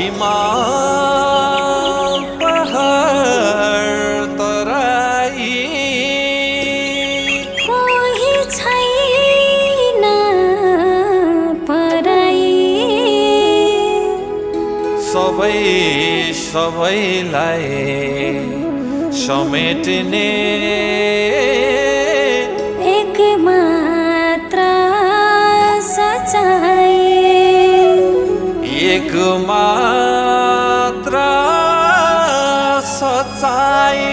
सीमा पहाड तराई कोही छैन पराई सबै सबैलाई समेट्ने एक मात्र सचाई एक मात्र सच्चाई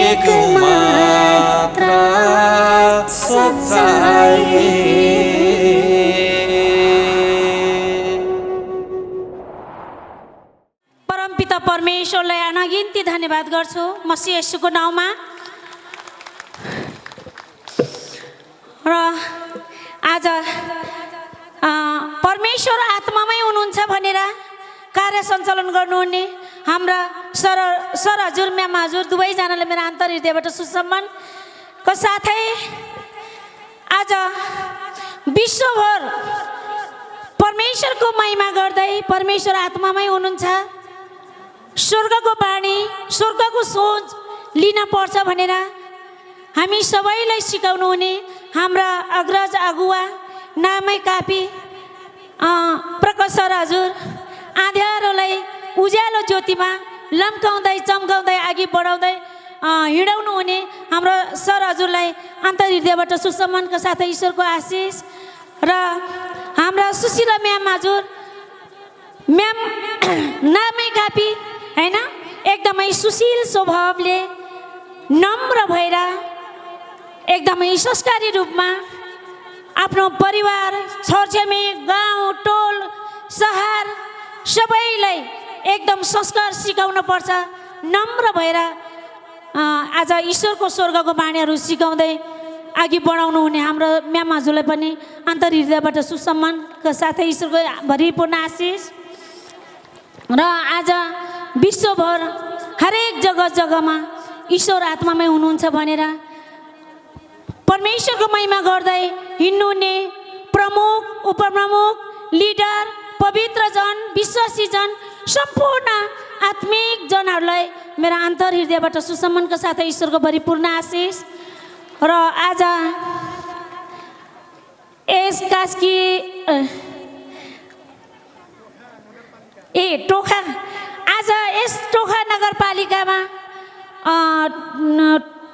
एक मात्र सच्चाई परमपिता परमेश्वरलाई अनगिन्ती धन्यवाद गर्छु मसीह येशूको नाउँमा। र आज परमेश्वर आत्मामै हुनुहुन्छ भनेर कार्य सञ्चालन गर्नुहुने हाम्रा सर हजुर म्याम हजुर दुवैजनाले मेरो आन्तरिक हृदयबाट सुसम्मानको साथै आज विश्वभर परमेश्वरको महिमा गर्दै परमेश्वर आत्मामै हुनुहुन्छ, स्वर्गको बाणी स्वर्गको सोच लिन पर्छ भनेर हामी सबैलाई सिकाउनु हुने हाम्रा अग्रज अगुवा नामै कापी प्रकाश सर हजुर आँध्यारोलाई उज्यालो ज्योतिमा लम्काउँदै चम्काउँदै अघि बढाउँदै हिँडाउनु हुने हाम्रो सर हजुरलाई आन्तरिक हृदयबाट सुसम्मानको साथै ईश्वरको आशिष र हाम्रा सुशीला म्याम हजुर म्याम नामै कापी हैन एकदमै सुशील स्वभावले नम्र भएर एकदमै संस्कारी रूपमा आफ्नो परिवार छरछिमेक गाउँ टोल सहर सबैलाई एकदम संस्कार सिकाउन पर्छ नम्र भएर आज ईश्वरको स्वर्गको बाणीहरू सिकाउँदै अघि बढाउनु हुने हाम्रो म्याम हजुरलाई पनि आन्तरिक हृदयबाट सुसम्मानको साथै ईश्वरको भरिपूर्ण आशिष र आज विश्वभर हरेक जग्गामा ईश्वर आत्मामै हुनुहुन्छ भनेर परमेश्वरको महिमा गर्दै हिँड्नुहुने प्रमुख उपप्रमुख लिडर पवित्र जन विश्वासी जन सम्पूर्ण आत्मिक जनहरूलाई मेरो आन्तरिक हृदयबाट सुसम्मानको साथै ईश्वरको भरिपूर्ण आशिष र आज यस कास्की टोखा आज यस टोखा नगरपालिकामा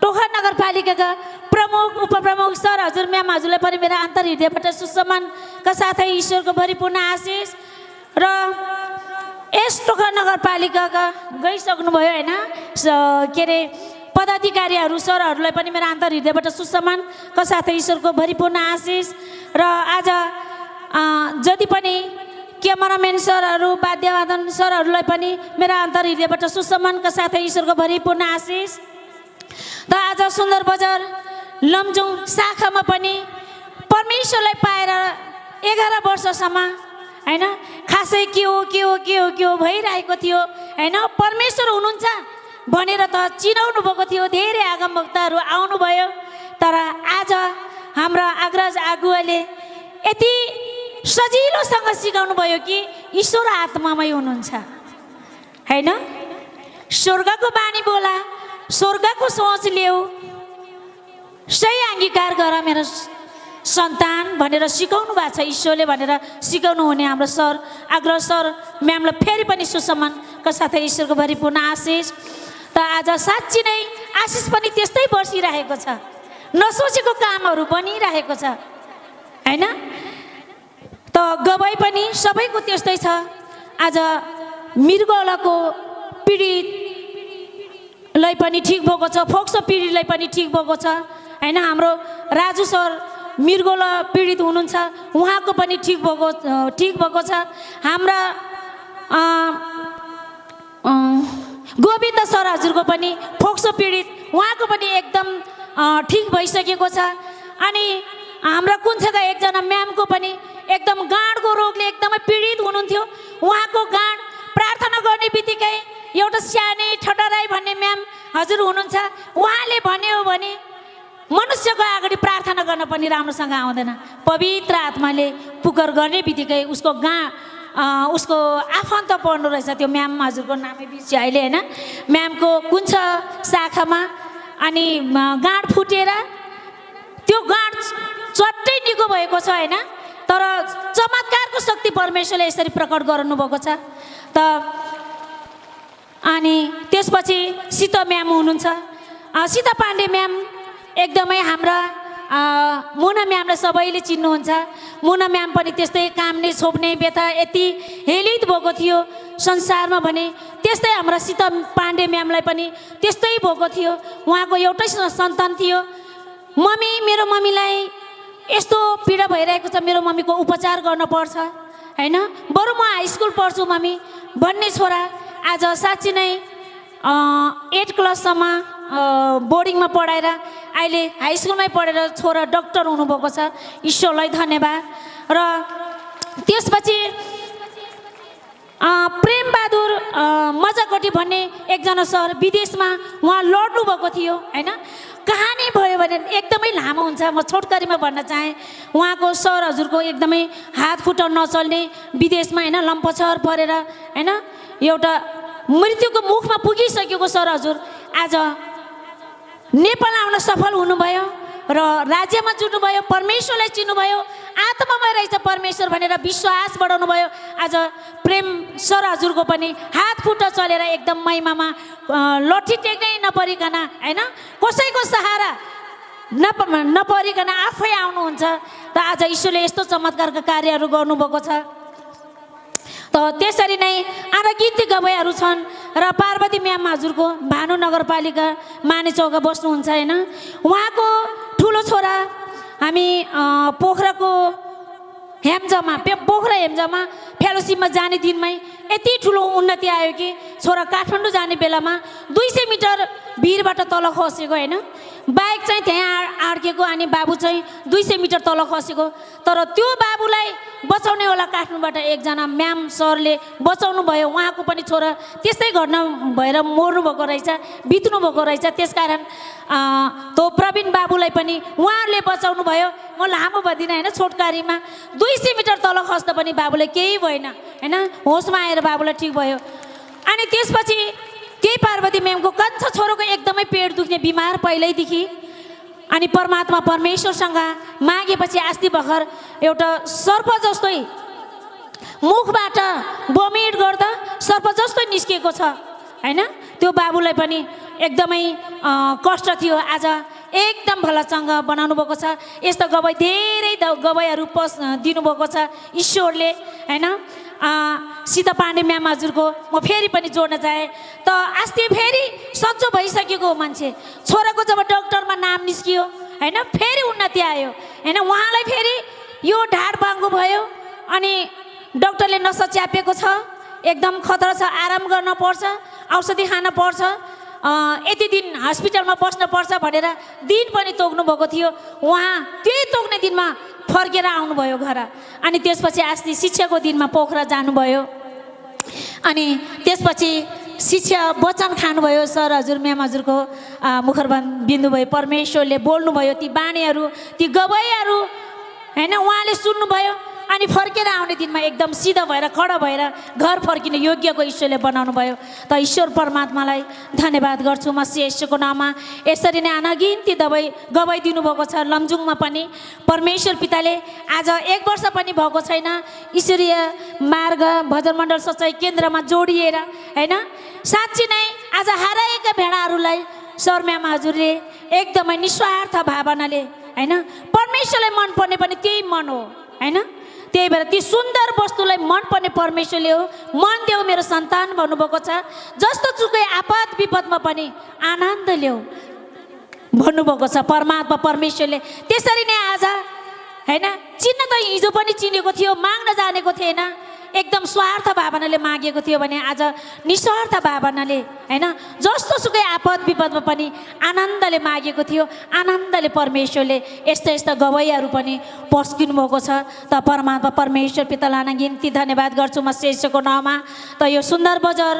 टोखा नगरपालिकाका प्रमुख उपप्रमुख सर हजुर म्याम हजुरलाई पनि मेरो आन्तरिक हृदयबाट सुसम्मानका साथै ईश्वरको भरिपूर्ण आशिष र यस टोखा नगरपालिकाका गइसक्नुभयो होइन के अरे पदाधिकारीहरू सरहरूलाई पनि मेरो आन्तरिक हृदयबाट सुसम्मानका साथै ईश्वरको भरिपूर्ण आशिष र आज जति पनि क्यामेराम्यान सरहरू वाद्यवादन सरहरूलाई पनि मेरो आन्तरिक हृदयबाट सुसम्मानका साथै ईश्वरको भरिपूर्ण आशिष त आज सुन्दर बजार लमजुङ शाखामा पनि परमेश्वरलाई पाएर 11 वर्षसम्म हैन खासै के हो भइरहेको थियो हैन परमेश्वर हुनुहुन्छ भनेर त चिनाउनु भएको थियो धेरै आगमवक्ताहरू आउनुभयो तर आज हाम्रा अग्रज आगुवाले यति सजिलोसँग सिकाउनु भयो कि ईश्वर आत्मामै हुनुहुन्छ हैन स्वर्गको बाणी बोला स्वर्गको सोच ल्याऊ सही अंगीकार गर मेरो सन्तान भनेर सिकाउनु भएको छ ईश्वरले भनेर सिकाउनु हुने हाम्रो सर अग्रज सर म्यामलाई फेरि पनि सुसम्मानका साथै ईश्वरको भरिपूर्ण आशिष त आज साँच्चै नै आशिष पनि त्यस्तै बसिरहेको छ नसोचेको कामहरू बनिरहेको छ हैन त गवाई पनि सबैको त्यस्तै छ आज मृगौलाको पीडितलाई पनि ठिक भएको छ फोक्सो पीडितलाई पनि ठिक भएको छ हैन हाम्रो राजु सर मृगौला पीडित हुनुहुन्छ उहाँको पनि ठिक भएको छ हाम्रा गोविन्द सर हजुरको पनि फोक्सो पीडित उहाँको पनि एकदम ठिक भइसकेको छ अनि हाम्रा कुन्छका एकजना म्यामको पनि एकदम गाँडको रोगले एकदमै पीडित हुनुहुन्थ्यो उहाँको गाँड प्रार्थना गर्ने बित्तिकै एउटा सानै ठटराई भन्ने म्याम हजुर हुनुहुन्छ उहाँले भन्यो भने मनुष्य मनुष्यको अगाडि प्रार्थना गर्न पनि राम्रोसँग आउँदैन। पवित्र आत्माले पुकार गर्ने बित्तिकै उसको उसको आफन्त पर्नु रहेछ। त्यो म्याम हजुरको नामै बिर्स्यो अहिले होइन। म्यामको कुन्छ शाखामा अनि गाँड फुटेर त्यो गाँड चट्टै निको भएको छ होइन। तर चमत्कारको शक्ति परमेश्वरले यसरी प्रकट गराउनुभएको छ। त अनि त्यसपछि सीता म्याम हुनुहुन्छ। सीता पाण्डे म्याम एकदमै हाम्रा मुना म्यामलाई सबैले चिन्नुहुन्छ। मुना म्याम पनि त्यस्तै कामले छोप्ने व्यथा यति हेलित भएको थियो संसारमा भने त्यस्तै हाम्रा सीता पाण्डे म्यामलाई पनि त्यस्तै भएको थियो। उहाँको एउटै सन्तान थियो। मम्मी मेरो मम्मीलाई यस्तो पीडा भइरहेको छ, मेरो मम्मीको उपचार गर्न पर्छ होइन। बरु म हाई स्कुल पढ्छु मम्मी भन्ने छोरा आज साँच्ची नै 8 क्लाससम्म बोर्डिङमा पढाएर अहिले हाई स्कुलमै पढेर छोरा डक्टर हुनुभएको छ। ईश्वरलाई धन्यवाद। र त्यसपछि प्रेमबहादुर मजाकटी भन्ने एकजना सर विदेशमा उहाँ लड्नु भएको थियो होइन। कहानी भयो भने एकदमै लामो हुन्छ, म छोटकरीमा भन्न चाहेँ। उहाँको सर हजुरको एकदमै हात खुट्टा नचल्ने विदेशमा होइन लम्पछर परेर होइन एउटा मृत्युको मुखमा पुगिसकेको सर हजुर आज नेपाल आउन सफल हुनुभयो र राज्यमा जुट्नुभयो। परमेश्वरलाई चिन्नुभयो। आत्मामा रहेछ परमेश्वर भनेर विश्वास बढाउनु भयो। आज प्रेम सर हजुरको पनि हात खुट्टा चलेर एकदम महिमामा लट्ठी टेक्नै नपरिकन होइन कसैको सहारा नपरिकन आफै आउनुहुन्छ। त आज ईश्वरले यस्तो चमत्कारका कार्यहरू गर्नुभएको छ। त त्यसरी नै अनगिन्ती गवाईहरू छन्। र पार्वती म्याम हजुरको भानु नगरपालिका मानेचौका बस्नुहुन्छ होइन। उहाँको ठुलो छोरा हामी पोखराको पोखरा हेम्जामा फेलोसिपमा जाने दिनमै यति ठुलो उन्नति आयो कि छोरा काठमाडौँ जाने बेलामा 200 मिटर भिरबाट तल खसेको होइन। बाइक चाहिँ त्यहाँ अड्केको अनि बाबु चाहिँ 200 मिटर तल खसेको। तर त्यो बाबुलाई बचाउने होला काठमाडौँबाट एकजना म्याम सरले बचाउनु भयो। उहाँको पनि छोरा त्यस्तै घटना भएर मर्नु भएको रहेछ, बित्नु भएको रहेछ। त्यसकारण त्यो प्रवीण बाबुलाई पनि उहाँहरूले बचाउनु भयो। म लामो भन्दिनँ होइन, छोटकारीमा 200 मिटर तल खस्दा पनि बाबुलाई केही भएन होइन। होसमा आएर बाबुलाई ठिक भयो। अनि त्यसपछि त्यही पार्वती म्यामको कान्छो छोरोको एकदमै पेट दुख्ने बिमार पहिल्यैदेखि। अनि परमात्मा परमेश्वरसँग मागेपछि अस्ति भर्खर एउटा सर्प जस्तै मुखबाट बमिट गर्दा सर्प जस्तै निस्किएको छ होइन। त्यो बाबुलाई पनि एकदमै कष्ट थियो। आज एकदम भलासँग बनाउनु भएको छ। यस्तो गवाई धेरै गवाईहरू दिनुभएको छ ईश्वरले होइन। सीता पाण्डे म्याम हजुरको म फेरि पनि जोड्न चाहेँ। त अस्ति फेरि सन्चो भइसकेको मान्छे छोराको जब डक्टरमा नाम निस्कियो होइन फेरि उन्नति आयो होइन। उहाँलाई फेरि यो ढाड बाङ्गो भयो अनि डक्टरले नसा च्यापेको छ, एकदम खतरा छ, आराम गर्न पर्छ, औषधि खान पर्छ, यति दिन हस्पिटलमा बस्नुपर्छ भनेर दिन पनि तोक्नु भएको थियो। उहाँ त्यही तोक्ने दिनमा फर्केर आउनुभयो घर। अनि त्यसपछि अस्ति शिक्षाको दिनमा पोखरा जानुभयो। अनि त्यसपछि शिक्षा वचन खानुभयो। सर हजुर म्याम हजुरको मुखरबन्द बिन्नुभयो। परमेश्वरले बोल्नुभयो ती बाणीहरू, ती गवाईहरू होइन उहाँले सुन्नुभयो। अनि फर्केर आउने दिनमा एकदम सिधा भएर खडा भएर घर फर्किने योग्यको ईश्वरले बनाउनु भयो। त ईश्वर परमात्मालाई धन्यवाद गर्छु म श्रेष्ठको नाममा। यसरी नै अनगिन्ती गवाई दिनुभएको छ लमजुङमा पनि। परमेश्वर पिताले आज 1 वर्ष पनि भएको छैन ईश्वरीय मार्ग भजन मण्डल सचाइ केन्द्रमा जोडिएर होइन। साँच्ची नै आज हराएका भेडाहरूलाई सर म्याम हजुरले एकदमै निस्वार्थ भावनाले होइन परमेश्वरलाई मनपर्ने पनि त्यही मन हो होइन। त्यही भएर ती सुन्दर वस्तुलाई मनपर्ने परमेश्वरले हो मन देऊ मेरो सन्तान भन्नुभएको छ। जस्तो चुकै आपद विपदमा पनि आनन्द ल्याऊ भन्नुभएको छ परमात्मा परमेश्वरले। त्यसरी नै आज होइन चिन्न त हिजो पनि चिनेको थियो, माग्न जानेको थिएन, एकदम स्वार्थ भावनाले मागेको थियो भने आज निस्वार्थ भावनाले होइन जस्तो सुकै आपद विपदमा पनि आनन्दले मागेको थियो। आनन्दले परमेश्वरले यस्ता यस्ता गवाईहरू पनि पस्किनु भएको छ। त परमात्मा परमेश्वर पितालाई अनगिन्ती धन्यवाद गर्छु म श्रेष्ठको नाममा। त यो सुन्दर बजार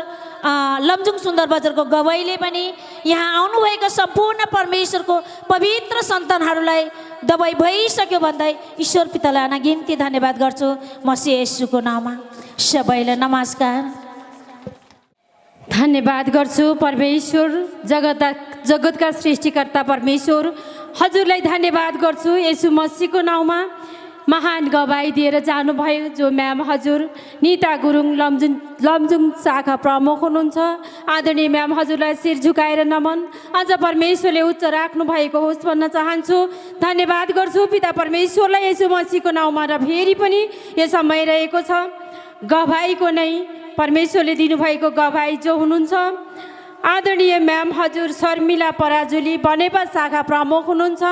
लमजुङ सुन्दर बजारको गवाईले पनि यहाँ आउनुभएका सम्पूर्ण परमेश्वरको पवित्र सन्तानहरूलाई दबाई भइसक्यो भन्दै ईश्वर पितालाई अनगिन्ती धन्यवाद गर्छु मसीह येशूको नाममा। सबैलाई नमस्कार। धन्यवाद गर्छु परमेश्वर, जगतका सृष्टिकर्ता परमेश्वर, हजुरलाई धन्यवाद गर्छु येशू मसीहको नाउँमा। महान गवाई दिएर जानुभयो जो म्याम हजुर निता गुरुङ लमजुङ शाखा प्रमुख हुनुहुन्छ। आदरणीय म्याम हजुरलाई शिर झुकाएर नमन। अझ परमेश्वरले उच्च राख्नु भएको होस् भन्न चाहन्छु। धन्यवाद गर्छु पिता परमेश्वरलाई येशू मसीहको नाउँमा। र फेरि पनि यो समय रहेको छ गवाईको नै, परमेश्वरले दिनुभएको गवाई जो हुनुहुन्छ आदरणीय म्याम हजुर शर्मिला पराजुली बनेपा शाखा प्रमुख हुनुहुन्छ।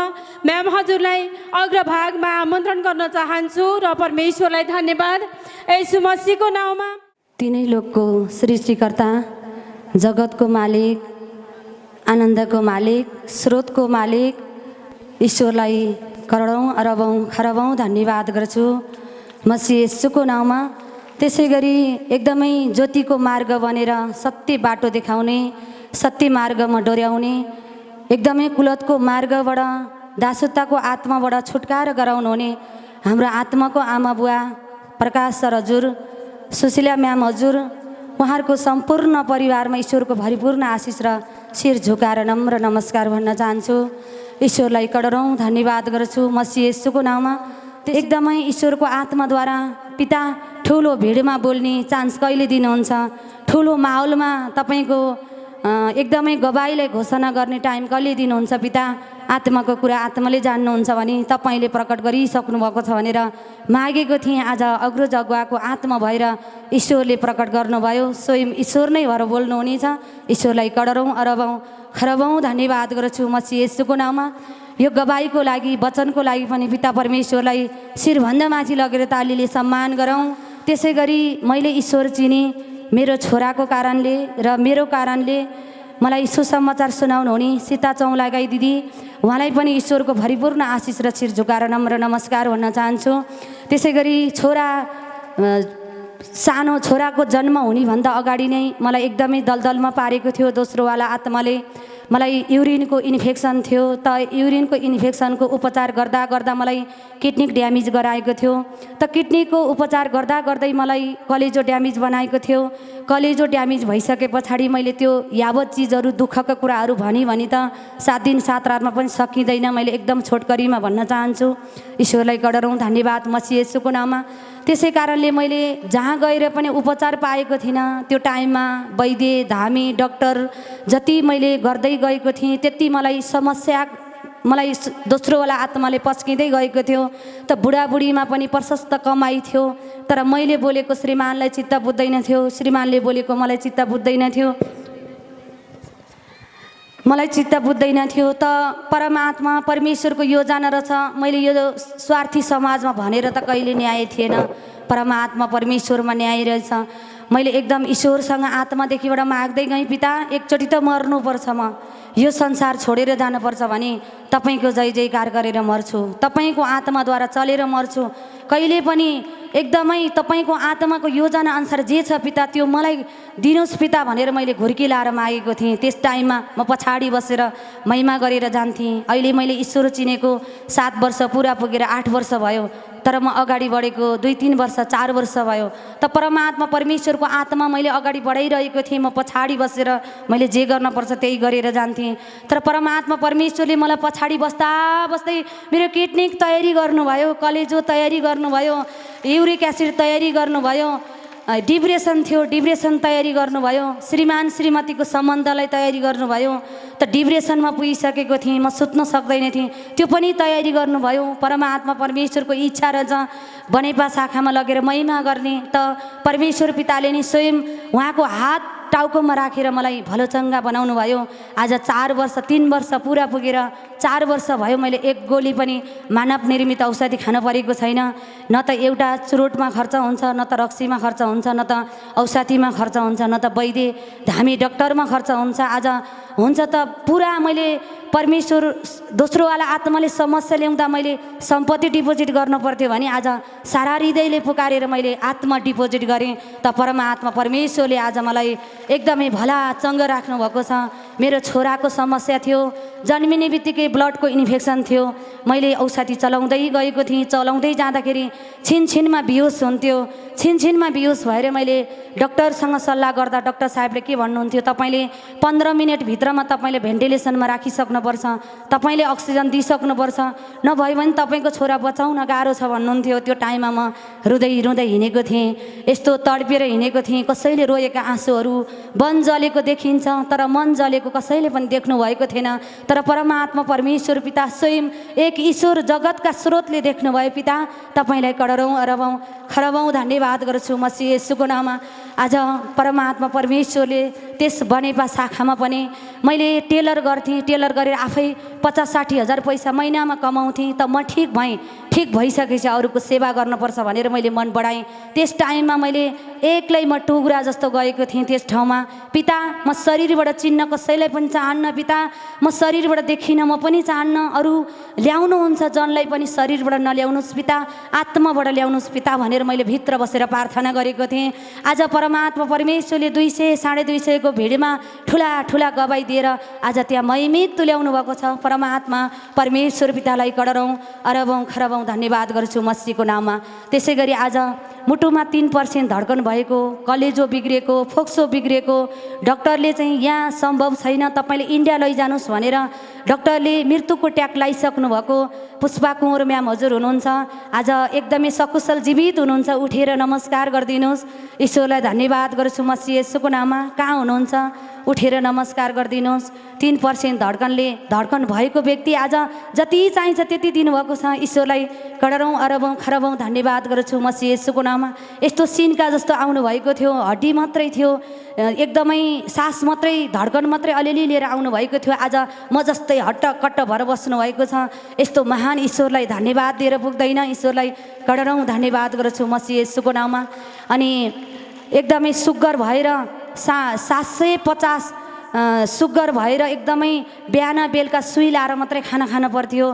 म्याम हजुरलाई अग्रभागमा आमन्त्रण गर्न चाहन्छु र परमेश्वरलाई धन्यवाद येशू मसीहको नाउँमा। तिनै लोकको सृष्टिकर्ता, जगतको मालिक, आनन्दको मालिक, स्रोतको मालिक ईश्वरलाई करोडौँ अरबौँ खरबौँ धन्यवाद गर्छु मसीह येशूको नाउँमा। त्यसै गरी एकदमै ज्योतिको मार्ग बनेर सत्य बाटो देखाउने, सत्य मार्गमा डोर्याउने, एकदमै कुलतको मार्गबाट दासुताको आत्माबाट छुटकारा गराउनु हुने हाम्रो आत्माको आमा बुवा प्रकाश सर हजुर, सुशीला म्याम हजुर, उहाँहरूको सम्पूर्ण परिवारमा ईश्वरको भरिपूर्ण आशिष र शिर झुकाएर नम्र नमस्कार भन्न चाहन्छु। ईश्वरलाई करोडौँ धन्यवाद गर्छु मसीह येशूको नाउँमा। एकदमै ईश्वरको आत्माद्वारा पिता ठुलो भिडमा बोल्ने चान्स कहिले दिनुहुन्छ, ठुलो माहौलमा तपाईँको एकदमै गवाईलाई घोषणा गर्ने टाइम कहिले दिनुहुन्छ पिता। आत्माको कुरा आत्माले जान्नुहुन्छ भने तपाईँले प्रकट गरिसक्नु भएको छ भनेर मागेको थिएँ। आज अग्रो जगुवाको आत्मा भएर ईश्वरले प्रकट गर्नुभयो। स्वयं ईश्वर नै भएर बोल्नुहुनेछ। ईश्वरलाई करोडौँ अरबौँ खरबौँ धन्यवाद गर्छु मसीह येशूको नाउँमा। यो गवाईको लागि, वचनको लागि पनि पिता परमेश्वरलाई शिरभन्दा माथि लगेर तालीले सम्मान गरौँ। त्यसै गरी मैले ईश्वर चिने मेरो छोराको कारणले र मेरो कारणले मलाई सुसमाचार सुनाउनु हुने सीता चौलागाई दिदी, उहाँलाई पनि ईश्वरको भरिपूर्ण आशिष र शिर झुकाएर नम्र नमस्कार भन्न चाहन्छु। त्यसै गरी सानो छोराको जन्म हुनेभन्दा अगाडि नै मलाई एकदमै दलदलमा पारेको थियो दोस्रोवाला आत्माले। मलाई युरिनको इन्फेक्सन थियो, त युरिनको इन्फेक्सनको उपचार गर्दा गर्दा मलाई किडनी ड्यामेज गराएको थियो। त किडनीको उपचार गर्दा गर्दै मलाई कलेजो ड्यामेज बनाएको थियो। कलेजो ड्यामेज भइसके पछाडि मैले त्यो यावत चिजहरू दुःखका कुराहरू भने त 7 दिन 7 रातमा पनि सकिँदैन। मैले एकदम छोटकरीमा भन्न चाहन्छु ईश्वरलाई करोडौँ धन्यवाद मसीह येशूको नाममा। त्यसै कारणले मैले जहाँ गएर पनि उपचार पाएको थिइनँ। त्यो टाइममा वैद्य धामी डाक्टर जति मैले गर्दै गएको थिएँ त्यति मलाई समस्या मलाई दोस्रोवाला आत्माले पस्किँदै गएको थियो। त बुढाबुढीमा पनि प्रशस्त कमाइ थियो, तर मैले बोलेको श्रीमानलाई चित्त बुझ्दैन थियो, श्रीमानले बोलेको मलाई चित्त बुझ्दैन थियो, मलाई चित्त बुझ्दैन थियो। त परमात्मा परमेश्वरको योजना रहेछ। मैले यो स्वार्थी समाजमा भनेर त कहिले न्याय थिएन, परमात्मा परमेश्वरमा न्याय रहेछ। मैले एकदम ईश्वरसँग आत्मादेखिबाट माग्दै गएँ, पिता एकचोटि त मर्नुपर्छ, म यो संसार छोडेर जानुपर्छ भने तपाईँको जय जयकार गरेर मर्छु, तपाईँको आत्माद्वारा चलेर मर्छु। कहिले पनि एकदमै तपाईँको आत्माको योजना अनुसार जे छ पिता त्यो मलाई दिनुहोस् पिता भनेर मैले घुर्की लाएर मागेको थिएँ। त्यस टाइममा म पछाडि बसेर महिमा गरेर जान्थेँ। अहिले मैले ईश्वर चिनेको 7 वर्ष पुरा पुगेर 8 वर्ष भयो, तर म अगाडि बढेको 2-3 वर्ष 4 वर्ष भयो। त परमात्मा परमेश्वरको आत्मा मैले अगाडि बढाइरहेको थिएँ, म पछाडि बसेर मैले जे गर्न पर्छ त्यही गरेर जान्थेँ। तर परमात्मा परमेश्वरले मलाई पछाडि बस्दा बस्दै मेरो किडनी तयारी गर्नुभयो, कलेजो तयारी गर्नुभयो, युरिक एसिड तयारी गर्नुभयो, डिप्रेसन थियो डिप्रेसन तयारी गर्नुभयो, श्रीमान श्रीमतीको सम्बन्धलाई तयारी गर्नुभयो। त डिप्रेसनमा पुगिसकेको थिएँ, म सुत्न सक्दैन थिएँ, त्यो पनि तयारी गर्नुभयो। परमात्मा परमेश्वरको इच्छा रहेछ बनेपा शाखामा लगेर महिमा गर्ने। त परमेश्वर पिताले नि स्वयं उहाँको हात टाउकोमा राखेर मलाई भलोचङ्गा बनाउनु भयो। आज 4 वर्ष 3 वर्ष पुरा पुगेर 4 वर्ष भयो मैले एक गोली पनि मानव निर्मित औषधि खान परेको छैन। न त एउटा चुरोटमा खर्च हुन्छ, न त रक्सीमा खर्च हुन्छ, न त औषधिमा खर्च हुन्छ, न त वैद्य धामी डाक्टरमा खर्च हुन्छ। आज हुन्छ त पुरा मैले परमेश्वर दोस्रोवाला आत्माले समस्या ल्याउँदा मैले सम्पत्ति डिपोजिट गर्नु पर्थ्यो भने आज सारा हृदयले पुकारेर मैले आत्मा डिपोजिट गरेँ त परमात्मा परमेश्वरले आज मलाई एकदमै भला चङ्ग राख्नुभएको छ। मेरो छोराको समस्या थियो, जन्मिने बित्तिकै ब्लडको इन्फेक्सन थियो। मैले औषधि चलाउँदै गएको थिएँ, चलाउँदै जाँदाखेरि छिनछिनमा बिहोस हुन्थ्यो। छिनछिनमा बिहोस भएर मैले डक्टरसँग सल्लाह गर्दा डाक्टर साहेबले के भन्नुहुन्थ्यो, तपाईँले 15 मिनटभित्रमा तपाईँले भेन्टिलेसनमा राखिसक्नुपर्छ, तपाईँले अक्सिजन दिइसक्नुपर्छ, नभए भने तपाईँको छोरा बचाउन गाह्रो छ भन्नुहुन्थ्यो। त्यो टाइममा म रुँदै रुँदै हिँडेको थिएँ, यस्तो तडपेर हिँडेको थिएँ। कसैले रोएका आँसुहरू, वन जलेको देखिन्छ तर मन जलेको कसैले पनि देख्नु भएको थिएन। तर परमात्मा परमेश्वर पिता स्वयं एक ईश्वर जगतका स्रोतले देख्नुभयो। पिता तपाईँलाई करोडौँ अरबौँ खरबौँ धन्यवाद गर्छु मसीह येशूको नाममा। आज परमात्मा परमेश्वरले त्यस बनेपा शाखामा पनि मैले टेलर गर्थेँ, टेलर गरेर आफै 50-60 हजार पैसा महिनामा कमाउँथेँ। त म ठिक भएँ, ठिक भइसकेपछि अरूको सेवा गर्नुपर्छ भनेर मैले मन बढाएँ। त्यस टाइममा मैले एक्लै म टुक्रा जस्तो गएको थिएँ त्यस ठाउँमा। पिता म शरीरबाट चिन्न कसैलाई पनि चाहन्न, पिता म शरीरबाट देखिन म पनि चाहन्न, अरू ल्याउनुहुन्छ जनलाई पनि शरीरबाट नल्याउनुहोस् पिता, आत्माबाट ल्याउनुहोस् पिता भनेर मैले भित्र बसेर प्रार्थना गरेको थिएँ। आज परमात्मा परमेश्वरले 200-250 को भिडमा ठुला ठुला गवाई दिएर आज त्यहाँ महिमित तुल्याउनु भएको छ। परमात्मा परमेश्वर पितालाई करोडौँ अरबौँ खरबौँ धन्यवाद गर्छु मसीहको नाममा। त्यसै गरी आज मुटुमा 3% धड्कन भएको, कलेजो बिग्रिएको, फोक्सो बिग्रिएको, डाक्टरले चाहिँ यहाँ सम्भव छैन तपाईँले इन्डिया लैजानुहोस् भनेर डाक्टरले मृत्युको ट्याग लगाइसक्नु भएको पुष्पा कुँवर म्याम हजुर हुनुहुन्छ। आज एकदमै सकुशल जीवित हुनुहुन्छ, उठेर नमस्कार गरिदिनुहोस्। ईश्वरलाई धन्यवाद गर्छु मसीह येशूको नाममा। कहाँ हुनुहुन्छ उठेर नमस्कार गरिदिनुहोस्। 3% धड्कन भएको व्यक्ति आज जति चाहिन्छ त्यति दिनुभएको छ। ईश्वरलाई करोडौँ अरबौँ खरबौँ धन्यवाद गर्छु मसीह येशूको नाममा। यस्तो सिनका जस्तो आउनुभएको थियो, हड्डी मात्रै थियो, एकदमै सास मात्रै धड्कन मात्रै अलिअलि लिएर आउनुभएको थियो। आज म जस्तै हट्टकट्ट भएर बस्नुभएको छ। यस्तो महान ईश्वरलाई धन्यवाद दिएर पुग्दैन। ईश्वरलाई करोडौँ धन्यवाद गर्छु मसीह येशूको नाममा। अनि एकदमै सुगर भएर 750 सुगर भएर एकदमै बिहान बेलुका सुई लाएर मात्रै खाना खानु पर्थ्यो।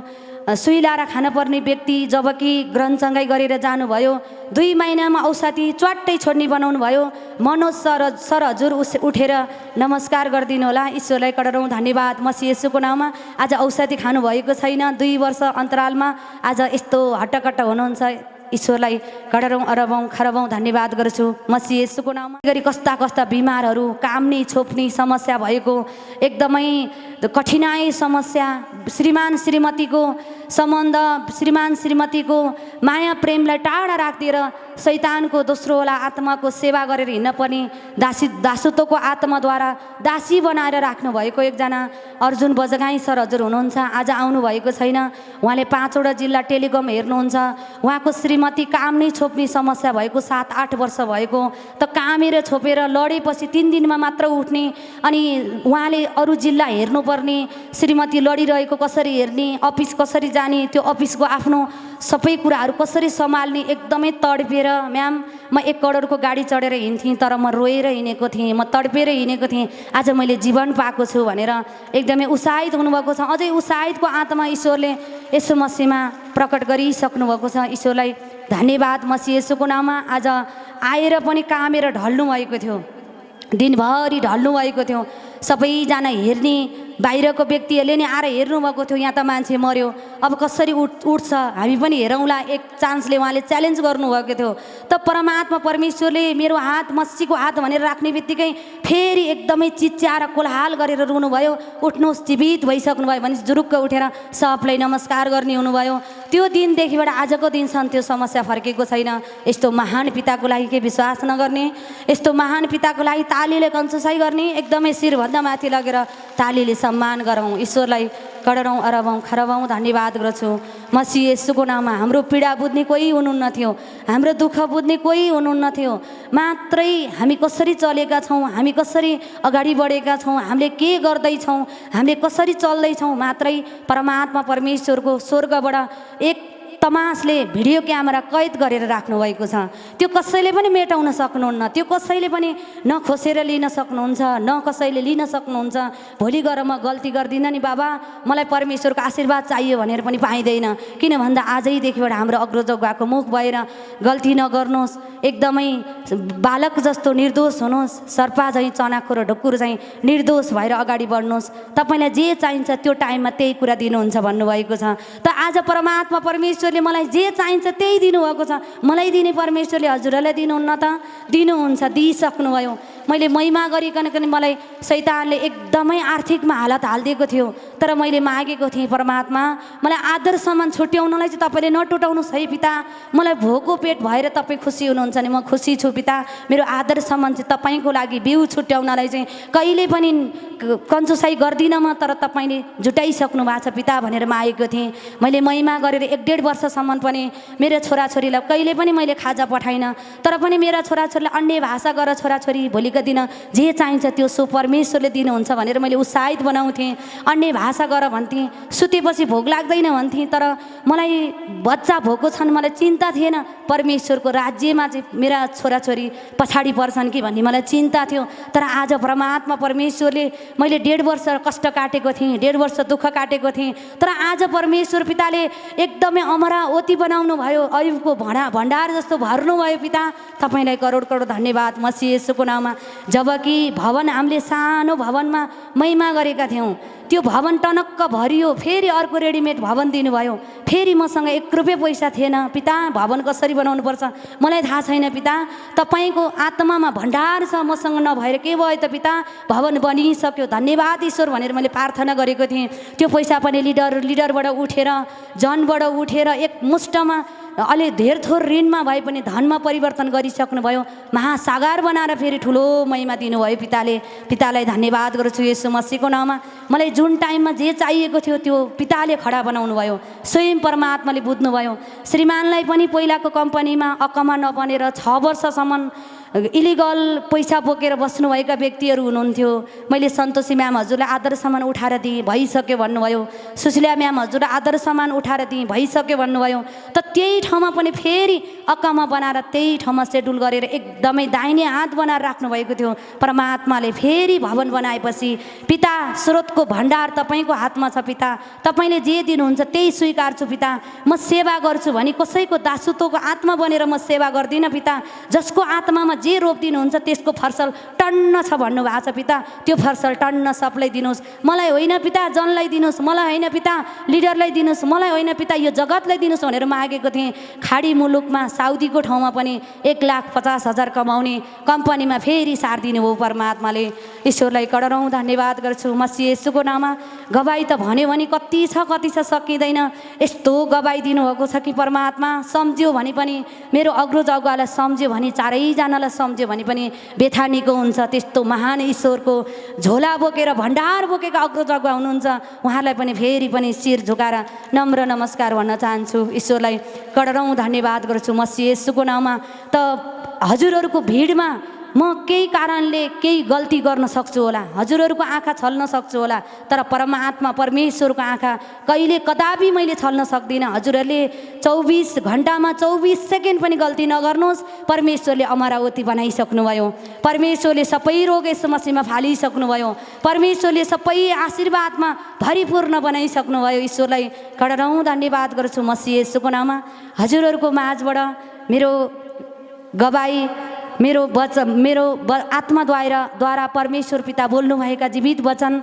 सुई लाएर खानुपर्ने व्यक्ति जबकि ग्रहणसँगै गरेर जानुभयो, 2 महिनामा औषधि च्वाट्टै छोड्ने बनाउनु भयो। मनोज सर हजुर उठेर नमस्कार गरिदिनु होला। ईश्वरलाई करोडौँ धन्यवाद मसीह येशूको नाममा। आज औषधि खानुभएको छैन, 2 वर्ष अन्तरालमा आज यस्तो हट्टकट्ट हुनुहुन्छ। ईश्वरलाई करोडौँ अरबौँ खरबौँ धन्यवाद गर्छु मसीह येशूको नाममा। गरी कस्ता कस्ता बिमारहरू, काम्ने छोप्ने समस्या भएको, एकदमै कठिनाई समस्या, श्रीमान श्रीमतीको सम्बन्ध, श्रीमान श्रीमतीको माया प्रेमलाई टाढा राखिदिएर शैतानको दोस्रोवाला आत्माको सेवा गरेर हिँड्न पनि दासत्वको आत्माद्वारा दासी बनाएर राख्नुभएको एकजना अर्जुन बजगाई सर हजुर हुनुहुन्छ। आज आउनुभएको छैन। उहाँले 5वटा जिल्ला टेलिकम हेर्नुहुन्छ। उहाँको श्रीमती काम नै छोप्ने समस्या भएको 7-8 वर्ष भएको, त कामेर छोपेर लडेपछि 3 दिनमा मात्र उठ्ने। अनि उहाँले अरू जिल्ला हेर्नुपर्ने, श्रीमती लडिरहेको कसरी हेर्ने, अफिस कसरी जाने, त्यो अफिसको आफ्नो सबै कुराहरू कसरी सम्हाल्ने, एकदमै तडपेर म्याम म 1 करोडको गाडी चढेर हिँड्थेँ तर म रोएर हिँडेको थिएँ, म तडपेर हिँडेको थिएँ। आज मैले जीवन पाएको छु भनेर एकदमै उत्साहित हुनुभएको छ। अझै उत्साहितको आत्मा ईश्वरले यसो मसीहमा प्रकट गरिसक्नु भएको छ। ईश्वरलाई धन्यवाद मसीह येशूको नाममा। आज आएर पनि कामेर ढल्नु भएको थियो, दिनभरि ढल्नु भएको थियो। सबैजना हेर्ने बाहिरको व्यक्तिहरूले नि आएर हेर्नुभएको थियो, यहाँ त मान्छे मऱ्यो अब कसरी उठ्छ हामी पनि हेरौँला, एक चान्सले उहाँले च्यालेन्ज गर्नुभएको थियो। त परमात्मा परमेश्वरले मेरो हात मसीहको हात भनेर राख्ने बित्तिकै फेरि एकदमै चिच्याएर कोलाहाल गरेर रुनुभयो। उठ्नुहोस्, जीवित भइसक्नु भयो भने जुरुक्क उठेर सबलाई नमस्कार गर्ने हुनुभयो। त्यो दिनदेखिबाट आजको दिनसम्म त्यो समस्या फर्केको छैन। यस्तो महान पिताको लागि के विश्वास नगर्ने, यस्तो महान पिताको लागि तालीले कन्सुसाइ गर्ने, एकदमै शिरभन्दा माथि लगेर तालीले सम्मान गरौँ। ईश्वरलाई करोडौँ अरबौँ खरबौँ धन्यवाद गर्छु मसीह येशूको नाममा। हाम्रो पीडा बुझ्ने कोही हुनुहुन्न थियो, हाम्रो दुःख बुझ्ने कोही हुनुहुन्न थियो। मात्रै हामी कसरी चलेका छौँ, हामी कसरी अगाडि बढेका छौँ, हामीले के गर्दैछौँ, हामीले कसरी चल्दैछौँ, मात्रै परमात्मा परमेश्वरको स्वर्गबाट एक तमासले भिडियो क्यामेरा कैद गरेर राख्नुभएको छ। त्यो कसैले पनि मेटाउन सक्नुहुन्न, त्यो कसैले पनि न खोसेर लिन सक्नुहुन्छ, न कसैले लिन सक्नुहुन्छ। भोलि गएर म गल्ती गर्दिनँ नि बाबा, मलाई परमेश्वरको आशीर्वाद चाहियो भनेर पनि पाइँदैन। किन भन्दा आजैदेखिबाट हाम्रो अग्रजग्वाको मुख भएर गल्ती नगर्नुहोस्, एकदमै बालक जस्तो निर्दोष हुनुहोस्, सर्पा झैँ चनाखो र ढुकुर झैँ निर्दोष भएर अगाडि बढ्नुहोस्। तपाईँलाई जे चाहिन्छ त्यो टाइममा त्यही कुरा दिनुहुन्छ भन्नुभएको छ। त आज परमात्मा परमेश्वरले मलाई जे चाहिन्छ त्यही दिनुभएको छ। मलाई दिने परमेश्वरले हजुरहरूलाई दिनुहुन्न त? दिनुहुन्छ, दिइसक्नुभयो। मैले महिमा गरिकन पनि मलाई शैतानले एकदमै आर्थिकमा हालत हालिदिएको थियो, तर मैले मागेको थिएँ परमात्मा मलाई आदर सम्मान छुट्याउनलाई चाहिँ तपाईँले नटुटाउनुहोस् है पिता। मलाई भोको पेट भएर तपाईँ खुसी हुनुहुन्छ भने म खुसी छु पिता। मेरो आदर सम्मान चाहिँ तपाईँको लागि बिउ छुट्याउनलाई चाहिँ कहिले पनि कन्जुसाइ गर्दिनँ म, तर तपाईँले जुटाइसक्नु भएको छ पिता भनेर मागेको थिएँ। मैले महिमा गरेर 1.5 वर्षसम्म पनि मेरो छोराछोरीलाई कहिले पनि मैले खाजा पठाइनँ, तर पनि मेरा छोराछोरीलाई अन्य भाषा गर छोराछोरी भोलिको दिन जे चाहिन्छ त्यो सो परमेश्वरले दिनुहुन्छ भनेर मैले उत्साहित बनाउँथेँ। अन्य भाषा गर भन्थेँ, सुतेपछि भोक लाग्दैन भन्थेँ, तर मलाई बच्चा भोको छन् मलाई चिन्ता थिएन। परमेश्वरको राज्यमा चाहिँ मेरा छोराछोरी पछाडि पर्छन् कि भन्ने मलाई चिन्ता थियो। तर आज परमात्मा परमेश्वरले मैले 1.5 वर्ष कष्ट काटेको थिएँ, 1.5 वर्ष दुःख काटेको थिएँ, तर आज परमेश्वर पिताले एकदमै अमरावती बनाउनु भयो, अयुबको भण्डार जस्तो भर्नुभयो पिता। तपाईँलाई करोड करोड धन्यवाद मसीह येशूको नाममा। जबकि भवन हामीले सानो भवनमा महिमा गरेका थियौँ, त्यो भवन टनक्क भरियो, फेरि अर्को रेडिमेड भवन दिनुभयो। फेरि मसँग 1 रुपियाँ पैसा थिएन पिता, भवन कसरी बनाउनुपर्छ मलाई थाहा छैन पिता। तपाईँको आत्मामा भण्डार छ, मसँग नभएर के भयो त पिता? भवन बनिसक्यो, धन्यवाद ईश्वर भनेर मैले प्रार्थना गरेको थिएँ। त्यो पैसा पनि लिडरबाट उठेर, जनबाट उठेर एक मुष्टमा अलि धेर थोर ऋणमा भए पनि धनमा परिवर्तन गरिसक्नुभयो। महासागर बनाएर फेरि ठुलो महिमा दिनुभयो पिताले। पितालाई धन्यवाद गर्छु येशू मसीहको नाममा। मलाई जुन टाइममा जे चाहिएको थियो त्यो पिताले खडा बनाउनु भयो, स्वयं परमात्माले बुझ्नुभयो। श्रीमानलाई पनि पहिलाको कम्पनीमा अकमा नबनेर 6 वर्षसम्म इलिगल पैसा बोकेर बस्नुभएका व्यक्तिहरू हुनुहुन्थ्यो। मैले सन्तोषी म्याम हजुरलाई आदर सम्मान उठाएर दिएँ, भइसक्यो भन्नुभयो। सुशीला म्याम हजुरलाई आदर सम्मान उठाएर दिएँ, भइसक्यो भन्नुभयो। त त्यही ठाउँमा पनि फेरि अक्कामा बनाएर त्यही ठाउँमा सेड्युल गरेर एकदमै दाहिने हात बनाएर राख्नुभएको थियो। परमात्माले फेरि भवन बनाएपछि पिता स्रोतको भण्डार तपाईँको हातमा छ पिता, तपाईँले जे दिनुहुन्छ त्यही स्वीकार्छु पिता। म सेवा गर्छु भने कसैको दासत्वको आत्मा बनेर म सेवा गर्दिनँ पिता। जसको आत्मामा जे रोप दिनुहुन्छ त्यसको फर्सल टन्न छ भन्नुभएको छ पिता, त्यो फर्सल टन्न सबलाई दिनुहोस्। मलाई होइन पिता जनलाई दिनुहोस्, मलाई होइन पिता लिडरलाई दिनुहोस्, मलाई होइन पिता यो जगतलाई दिनुहोस् भनेर मागेको थिएँ। खाडी मुलुकमा साउदीको ठाउँमा पनि 1,50,000 कमाउने कम्पनीमा फेरि सार दिनुभयो परमात्माले। ईश्वरलाई करोडौँ धन्यवाद गर्छु मसीह येशूको नाममा। गवाई त भन्यो भने कति छ सकिँदैन। यस्तो गवाई दिनुभएको छ कि परमात्मा सम्झ्यो भने पनि, मेरो अग्रज अगुवालाई सम्झ्यो भने, चारैजनालाई सम्झ्यो भने पनि बेथानीको हुन्छ। त्यस्तो महान ईश्वरको झोला बोकेर भण्डार बोकेका अग्रज अगुवा हुनुहुन्छ। उहाँलाई पनि फेरि पनि शिर झुकाएर नम्र नमस्कार भन्न चाहन्छु। ईश्वरलाई करोडौँ धन्यवाद गर्छु मसीह येशूको नाममा। त हजुरहरूको भिडमा म केही कारणले केही गल्ती गर्न सक्छु होला, हजुरहरूको आँखा छल्न सक्छु होला, तर परमात्मा परमेश्वरको आँखा कहिले कदापि मैले छल्न सक्दिनँ। हजुरहरूले 24 घन्टामा 24 सेकेन्ड पनि गल्ती नगर्नुहोस्। परमेश्वरले अमरावती बनाइसक्नुभयो, परमेश्वरले सबै रोग यस मसीहमा फालिसक्नुभयो, परमेश्वरले सबै आशीर्वादमा भरिपूर्ण बनाइसक्नुभयो। ईश्वरलाई करोडौँ धन्यवाद गर्छु मसीह येशूको नाममा। हजुरहरूको माझबाट मेरो गवाई, मेरो आत्माद्वारा परमेश्वर पिता बोल्नुभएका जीवित वचन,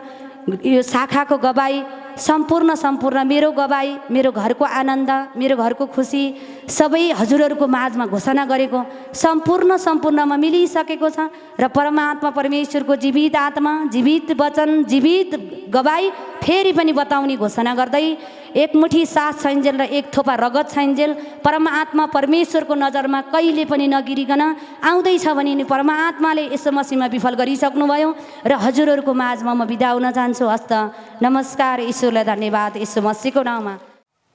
यो शाखाको गवाई सम्पूर्ण मेरो गवाई, मेरो घरको आनन्द, मेरो घरको खुसी सबै हजुरहरूको माझमा घोषणा गरेको सम्पूर्णमा मिलिसकेको छ। र परमात्मा परमेश्वरको जीवित आत्मा, जीवित वचन, जीवित गवाई फेरि पनि बताउने घोषणा गर्दै एक मुठी सास छैन्जेल र एक थोपा रगत छैन्जेल परमात्मा परमेश्वरको नजरमा कहिले पनि नगिरिकन आउँदैछ भने नि परमात्माले यसो मसीहमा विफल गरिसक्नुभयो। र हजुरहरूको माझमा म बिदा हुन चाहन्छु। हस्त नमस्कार। ईश्वरलाई धन्यवाद यसो मसीहको नाउँमा।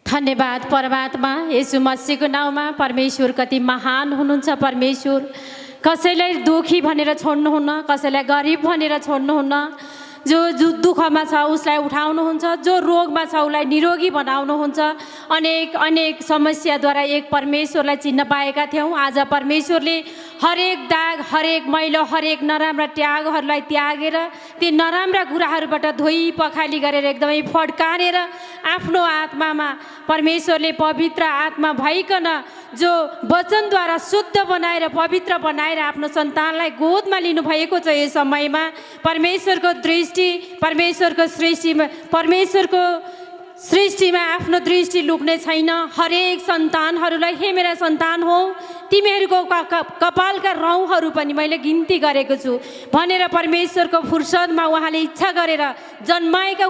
धन्यवाद परमात्मा येशू मसीहको नाउँमा। परमेश्वर कति महान हुनुहुन्छ। परमेश्वर कसैलाई दुखी भनेर छोड्नुहुन्न, कसैलाई गरिब भनेर छोड्नुहुन्न। जो दुःखमा छ उसलाई उठाउनुहुन्छ, जो रोगमा छ उसलाई निरोगी बनाउनुहुन्छ। अनेक अनेक समस्याद्वारा एक परमेश्वरलाई चिन्न पाएका थियौँ। आज परमेश्वरले हरेक दाग, हरेक मैलो, हरेक नराम्रा त्यागहरूलाई त्यागेर ती नराम्रा कुराहरूबाट धोइ पखाली गरेर एकदमै फड्काएर आफ्नो आत्मामा परमेश्वरले पवित्र आत्मा भइकन जो वचनद्वारा शुद्ध बनाएर पवित्र बनाएर आफ्नो सन्तानलाई गोदमा लिनुभएको छ। यस समयमा परमेश्वरको दृष्टि, परमेश्वरको सृष्टिमा आफ्नो दृष्टि लुक्ने छैन। हरेक सन्तानहरूलाई हे मेरा सन्तान हो, तिमीहरूको कपालका रौँहरू पनि मैले गिन्ती गरेको छु भनेर परमेश्वरको फुर्सदमा उहाँले इच्छा गरेर जन्माएका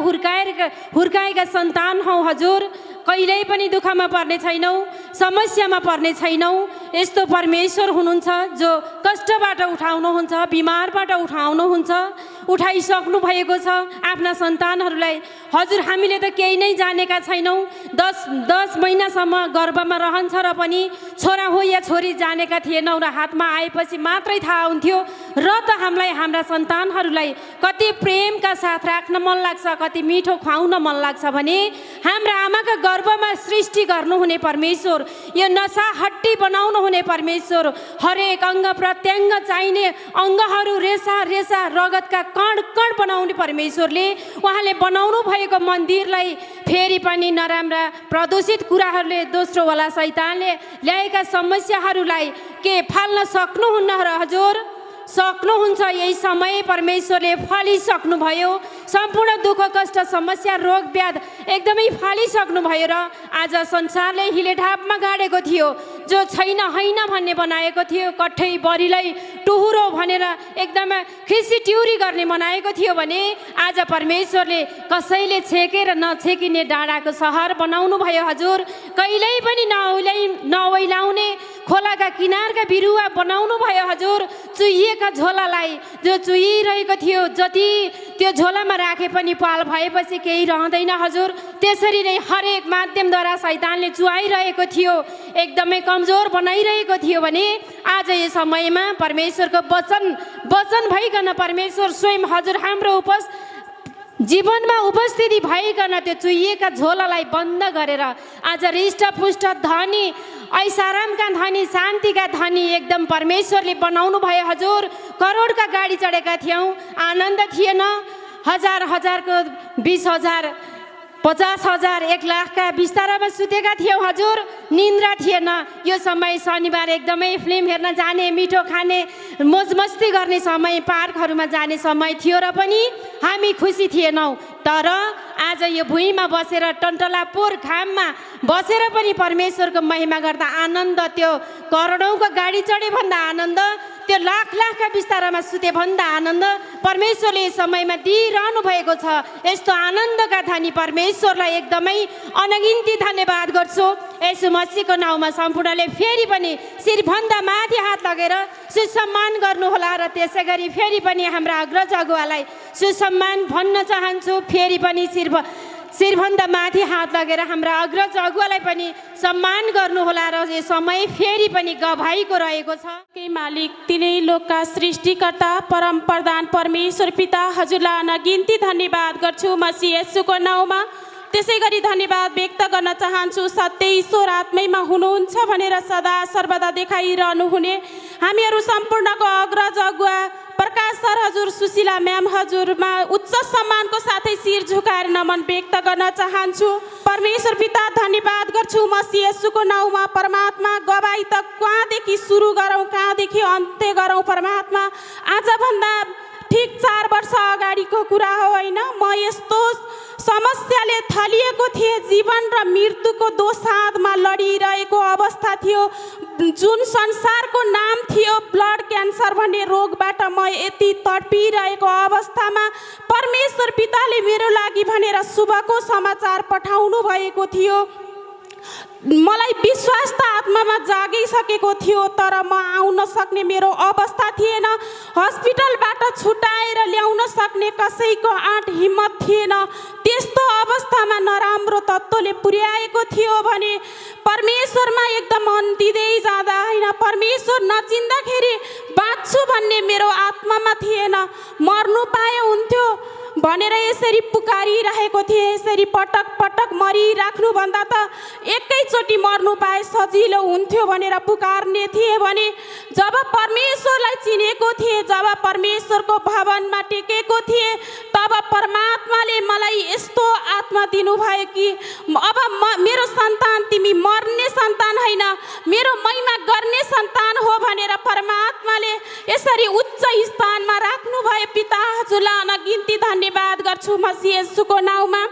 हुर्काएका सन्तान हौ हजुर। कहिल्यै पनि दुःखमा पर्ने छैनौ, समस्यामा पर्ने छैनौ। यस्तो परमेश्वर हुनुहुन्छ जो कष्टबाट उठाउनुहुन्छ, बिमारबाट उठाउनुहुन्छ, उठाइसक्नु भएको छ आफ्ना सन्तानहरूलाई। हजुर हामीले त केही नै जानेका छैनौँ। 10 महिनासम्म गर्भमा रहन्छ र पनि छोरा हो या छोरी जानेका थिएनौँ र हातमा आएपछि मात्रै थाहा हुन्थ्यो। र त हामीलाई हाम्रा सन्तानहरूलाई कति प्रेमका साथ राख्न मन लाग्छ, कति मिठो खुवाउन मन लाग्छ भने हाम्रा आमाका गर्भमा सृष्टि गर्नुहुने परमेश्वर, यो नसा हड्डी बनाउनुहुने परमेश्वर, हरेक अङ्ग प्रत्यङ्ग चाहिने अङ्गहरू, रेसा रेसा रगतका कण कण बनाउने परमेश्वरले उहाँले बनाउनु भएको मन्दिरलाई फेरि पनि नराम्रा प्रदूषित कुराहरूले, दोस्रो वाला शैतानले ल्याएका समस्याहरूलाई के फाल्न सक्नुहुन्न र हजुर? सक्नुहुन्छ। यही समय परमेश्वरले फालिसक्नुभयो। सम्पूर्ण दुःख कष्ट समस्या रोग व्याध एकदमै फालिसक्नुभयो र आज संसारले हिलेढापमा गाडेको थियो, जो छैन होइन भन्ने बनाएको थियो, कठै बरीलाई टुहुरो भनेर एकदमै खिसी टिउरी गर्ने बनाएको थियो भने आज परमेश्वरले कसैले छेकेर नछेकिने डाँडाको सहर बनाउनु भयो हजुर। कहिल्यै पनि नओइलाउने खोलाका किनारका बिरुवा बनाउनु भयो हजुर। चुहिएका झोलालाई जो चुहिरहेको थियो, जति त्यो झोलामा राखे पनि पाल भएपछि केही रहँदैन हजुर। त्यसरी नै हरेक माध्यमद्वारा शैतानले चुहाइरहेको थियो, एकदमै कमजोर बनाइरहेको थियो भने आज यस समयमा परमेश्वरको वचन भइकन परमेश्वर स्वयं हजुर हाम्रो जीवनमा उपस्थिति भइकन त्यो चुहिएका झोलालाई बन्द गरेर आज हृष्टपुष्ट धनी, ऐसारामका धनी, शान्तिका धनी एकदम परमेश्वरले बनाउनु भयो हजुर। करोडका गाडी चढेका थियौँ, आनन्द थिएन। हजारको 20,000 50,000 1 लाखका बिस्तारामा सुतेका थियौँ हजुर। निन्द्रा थिएन। यो समय शनिबार एकदमै फिल्म हेर्न जाने, मिठो खाने, मोजमस्ती गर्ने समय, पार्कहरूमा जाने समय थियो र पनि हामी खुसी थिएनौँ। तर आज यो भुइँमा बसेर टन्टलापुर घाममा बसेर पनि परमेश्वरको महिमा गर्दा आनन्द, त्यो करोडौँको गाडी चढे भन्दा आनन्द, त्यो लाखका बिस्तारामा सुते भन्दा आनन्द परमेश्वरले समयमा दिइरहनु भएको छ। यस्तो आनन्दका धनी परमेश्वरलाई एकदमै अनगिन्ती धन्यवाद गर्छु। यसु मसीहको नाउँमा सम्पूर्णले फेरि पनि शिरभन्दा माथि हात लगेर सुसम्मान गर्नुहोला र त्यसै गरी फेरि पनि हाम्रा अग्रज अगुवालाई सुसम्मान भन्न चाहन्छु। फेरि पनि शिरभन्दा माथि हात लगेर हाम्रा अग्रज अगुवालाई पनि सम्मान गर्नुहोला र यो समय फेरि पनि गवाईको रहेको छ। के मालिक तिनै लोकका सृष्टिकर्ता परम प्रधान परमेश्वर पिता हजुरलाई अनगिन्ती धन्यवाद गर्छु मसीह येशूको नाउँमा। त्यसै गरी धन्यवाद व्यक्त गर्न चाहन्छु सत्य ईश्वर आत्मैमा हुनुहुन्छ भनेर सदा सर्वदा देखाइरहनु हुने हामीहरू सम्पूर्णको अग्रज अगुवा प्रकाश सर हजुर, सुशीला म्याम हजुरमा उच्च सम्मानको साथै शिर झुकाएर नमन व्यक्त गर्न चाहन्छु। परमेश्वर पिता धन्यवाद गर्छु मसीह येशूको नाउँमा। परमात्मा गवाई त कहाँदेखि सुरु गरौँ, कहाँदेखि अन्त्य गरौँ परमात्मा। आजभन्दा ठिक 4 वर्ष अगाडिको कुरा हो होइन, म यस्तो समस्याले थलिएको थिएँ। जीवन र मृत्युको दोसाँधमा लडिरहेको अवस्था थियो। जुन संसारको नाम थियो ब्लड क्यान्सर भन्ने रोगबाट म यति तडपिरहेको अवस्थामा परमेश्वर पिताले मेरो लागि भनेर शुभको समाचार पठाउनु भएको थियो। मलाई विश्वास त आत्मामा जागिसकेको थियो, तर म आउन सक्ने मेरो अवस्था थिएन। हस्पिटलबाट छुटाएर ल्याउन सक्ने कसैको आँट हिम्मत थिएन। त्यस्तो अवस्थामा नराम्रो तत्त्वले पुर्याएको थियो भने परमेश्वरमा एकदम अन्तिँदै जाँदा होइन, परमेश्वर नचिन्दाखेरि बाँच्छु भन्ने मेरो आत्मामा थिएन। मर्नु पाए हुन्थ्यो, भनेर यसरी पुकारिरहेको थिएँ। यसरी पटक पटक मरिराख्नुभन्दा त एकैचोटि मर्नु पाए सजिलो हुन्थ्यो भनेर पुकार्ने थिएँ भने जब परमेश्वरलाई चिनेको थिएँ, जब परमेश्वरको भवनमा टेकेको थिएँ, तब परमात्माले मलाई यस्तो आत्मा दिनुभयो कि अब मेरो सन्तान तिमी मर्ने सन्तान होइन, मेरो महिमा गर्ने सन्तान हो भनेर परमात्माले यसरी उच्च स्थानमा राख्नुभयो। पिता हजुरलाई अनगिन्ती धन्यवाद गर्छु मसीह येशूको नाउँमा।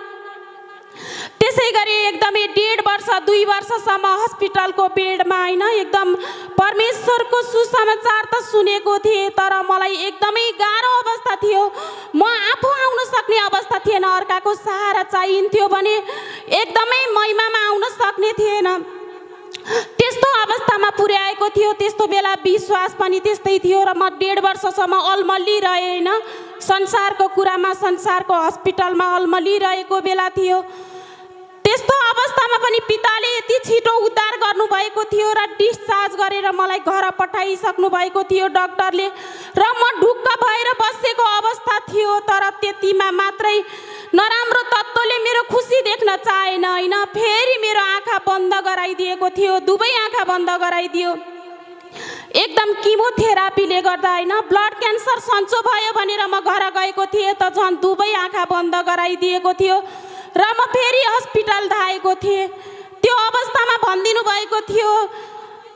त्यसै गरी एकदमै 1.5 वर्ष 2 वर्षसम्म हस्पिटलको बेडमा होइन एकदम परमेश्वरको सुसमाचार त सुनेको थिएँ, तर मलाई एकदमै गाह्रो अवस्था थियो। म आफू आउन सक्ने अवस्था थिएन, अर्काको सहारा चाहिन्थ्यो भने एकदमै महिमामा आउन सक्ने थिएन। त्यस्तो अवस्थामा पुर्याएको थियो। त्यस्तो बेला विश्वास पनि त्यस्तै थियो र म 1.5 वर्षसम्म अल्मलिरहेँ होइन, संसारको कुरामा संसारको हस्पिटलमा अल्मलिरहेको बेला थियो। त्यस्तो अवस्थामा पनि पिताले यति छिटो उद्धार गर्नुभएको थियो र डिस्चार्ज गरेर मलाई घर पठाइसक्नु भएको थियो डाक्टरले, र म ढुक्क भएर बसेको अवस्था थियो। तर त्यतिमा मात्रै नराम्रो तत्त्वले मेरो खुसी देख्न चाहेन होइन, फेरि मेरो आँखा बन्द गराइदिएको थियो, दुवै आँखा बन्द गराइदियो। एकदम किमोथेरापीले गर्दा होइन, ब्लड क्यान्सर सन्चो भयो भनेर म घर गएको थिएँ त झन् दुवै आँखा बन्द गराइदिएको थियो र म फेरि हस्पिटल धाएको थिएँ। त्यो अवस्थामा भनिदिनु भएको थियो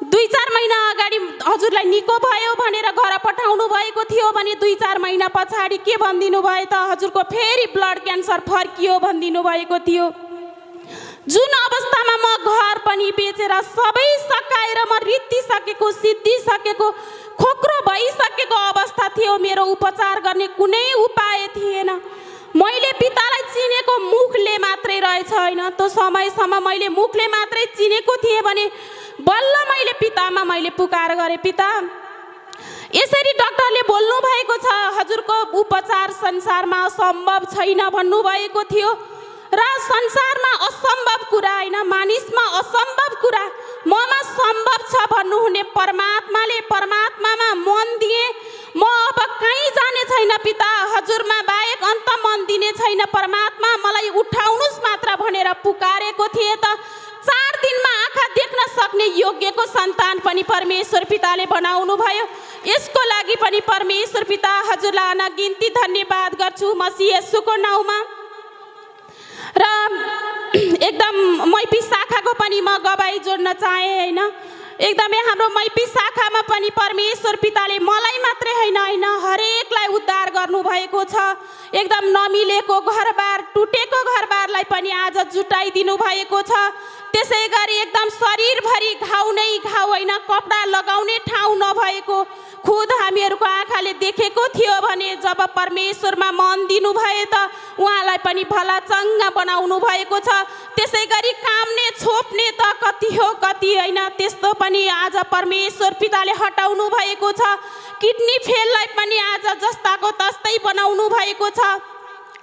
2-4 महिना अगाडि हजुरलाई निको भयो भनेर घर पठाउनु भएको थियो भने 2-4 महिना पछाडि के भनिदिनु भयो त, हजुरको फेरि ब्लड क्यान्सर फर्कियो भनिदिनु भएको थियो। जुन अवस्थामा म घर पनि बेचेर सबै सकाएर म रित्तिसकेको, सिद्धिसकेको, खोक्रो भइसकेको अवस्था थियो, मेरो उपचार गर्ने कुनै उपाय थिएन। मैले पितालाई चिनेको मुखले मात्रै रहेछ होइन, त्यो समयसम्म मैले मुखले मात्रै चिनेको थिएँ भने बल्ल मैले पितामा मैले पुकार गरेँ, पिता यसरी डाक्टरले बोल्नु भएको छ, हजुरको उपचार संसारमा असम्भव छैन भन्नुभएको थियो र संसारमा असम्भव कुरा होइन, मानिसमा असम्भव कुरा ममा सम्भव छ भन्नुहुने परमात्माले परमात्मामा मन दिए। म अब कहीँ जाने छैन पिता, हजुरमा बाहेक अन्त मन दिने छैन, परमात्मा मलाई उठाउनुस् मात्र भनेर पुकारेको थिएँ त 4 दिनमा आँखा देख्न सक्ने योग्यको सन्तान पनि परमेश्वर पिताले बनाउनु भयो। यसको लागि पनि परमेश्वर पिता हजुरलाई अनगिन्ती धन्यवाद गर्छु मसीह येशूको नाउँमा। र एकदम मैपी शाखाको पनि म गवाई जोड्न चाहेँ होइन, एकदमै हाम्रो मैपी शाखामा पनि परमेश्वर पिताले मलाई मात्रै होइन हरेकलाई उद्धार गर्नुभएको छ। एकदम नमिलेको घरबार, टुटेको घरबारलाई पनि आज जुटाइदिनु भएको छ। त्यसै गरी एकदम शरीरभरि घाउ नै घाउ होइन, कपडा लगाउने ठाउँ नभएको खुद हामीहरूको आँखाले देखेको थियो भने जब परमेश्वरमा मन दिनुभयो त उहाँलाई पनि भला चङ्गा बनाउनु भएको छ। त्यसै गरी काम्ने छोप्ने त कति हो कति होइन, त्यस्तो पनि आज परमेश्वर पिताले हटाउनु भएको छ। किडनी फेललाई पनि आज जस्ताको तस्तै बनाउनु भएको छ।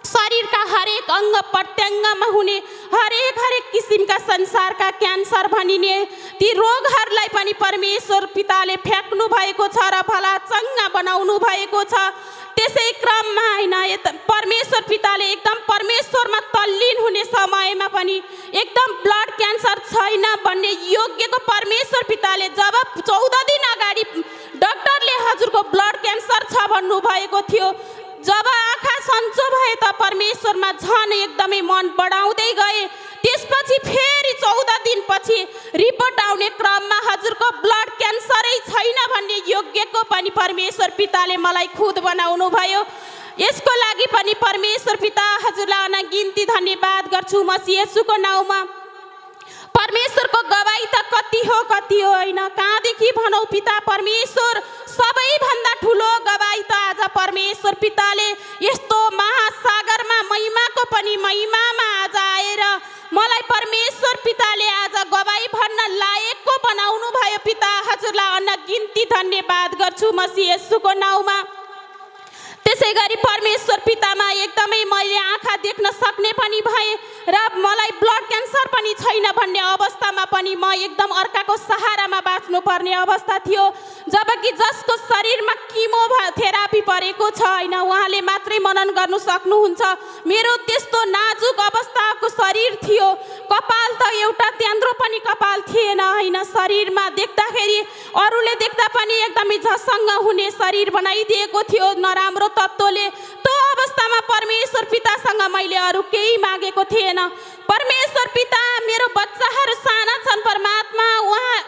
शरीरका हरेक अङ्ग प्रत्यङ्गमा हुने हरेक किसिमका संसारका क्यान्सर भनिने ती रोगहरूलाई पनि परमेश्वर पिताले फ्याँक्नु भएको छ र भला चङ्गा बनाउनु भएको छ। त्यसै क्रममा होइन परमेश्वर पिताले एकदम परमेश्वरमा तल्लीन हुने समयमा पनि एकदम ब्लड क्यान्सर छैन भन्ने योग्यको परमेश्वर पिताले जब 14 दिन अगाडि डाक्टरले हजुरको ब्लड क्यान्सर छ भन्नुभएको थियो, जब आँखा सन्चो भए त परमेश्वरमा झन् एकदमै मन बढाउँदै गए। त्यसपछि फेरि 14 दिनपछि रिपोर्ट आउने क्रममा हजुरको ब्लड क्यान्सरै छैन भन्ने योग्यको पनि परमेश्वर पिताले मलाई खुद बनाउनु भयो। यसको लागि पनि परमेश्वर पिता हजुरलाई अनगिन्ती धन्यवाद गर्छु मसीह येशूको नाउँमा। परमेश्वरको गवाई त कति हो होइन, कहाँदेखि भनौँ पिता परमेश्वर सबैभन्दा ठुलो गवाई त आज परमेश्वर पिताले यस्तो महासागरमा महिमाको पनि महिमामा आज आएर मलाई परमेश्वर पिताले आज गवाई भन्न लायकको बनाउनु भयो। पिता हजुरलाई अनगिन्ती धन्यवाद गर्छु मसीह येशूको नाउँमा। त्यसै गरी परमेश्वर पितामा एकदमै मैले आँखा देख्न सक्ने पनि भए र मलाई ब्लड क्यान्सर पनि छैन भन्ने अवस्थामा पनि म एकदम अर्काको सहारामा बाँच्नुपर्ने अवस्था थियो। जबकि जसको शरीरमा किमो थेरापी परेको छ होइन, उहाँले मात्रै मनन गर्नु सक्नुहुन्छ। मेरो त्यस्तो नाजुक अवस्थाको शरीर थियो। कपाल त एउटा त्यान्द्रो पनि कपाल थिएन होइन, शरीरमा देख्दाखेरि अरूले देख्दा पनि एकदमै झसङ्ग हुने शरीर बनाइदिएको थियो नराम्रो तत्त्वले। त्यो अवस्थामा परमेश्वर पितासँग मैले अरू केही मागेको थिएन। परमेश्वर पिता, मेरो बच्चाहरू साना छन्, परमात्मा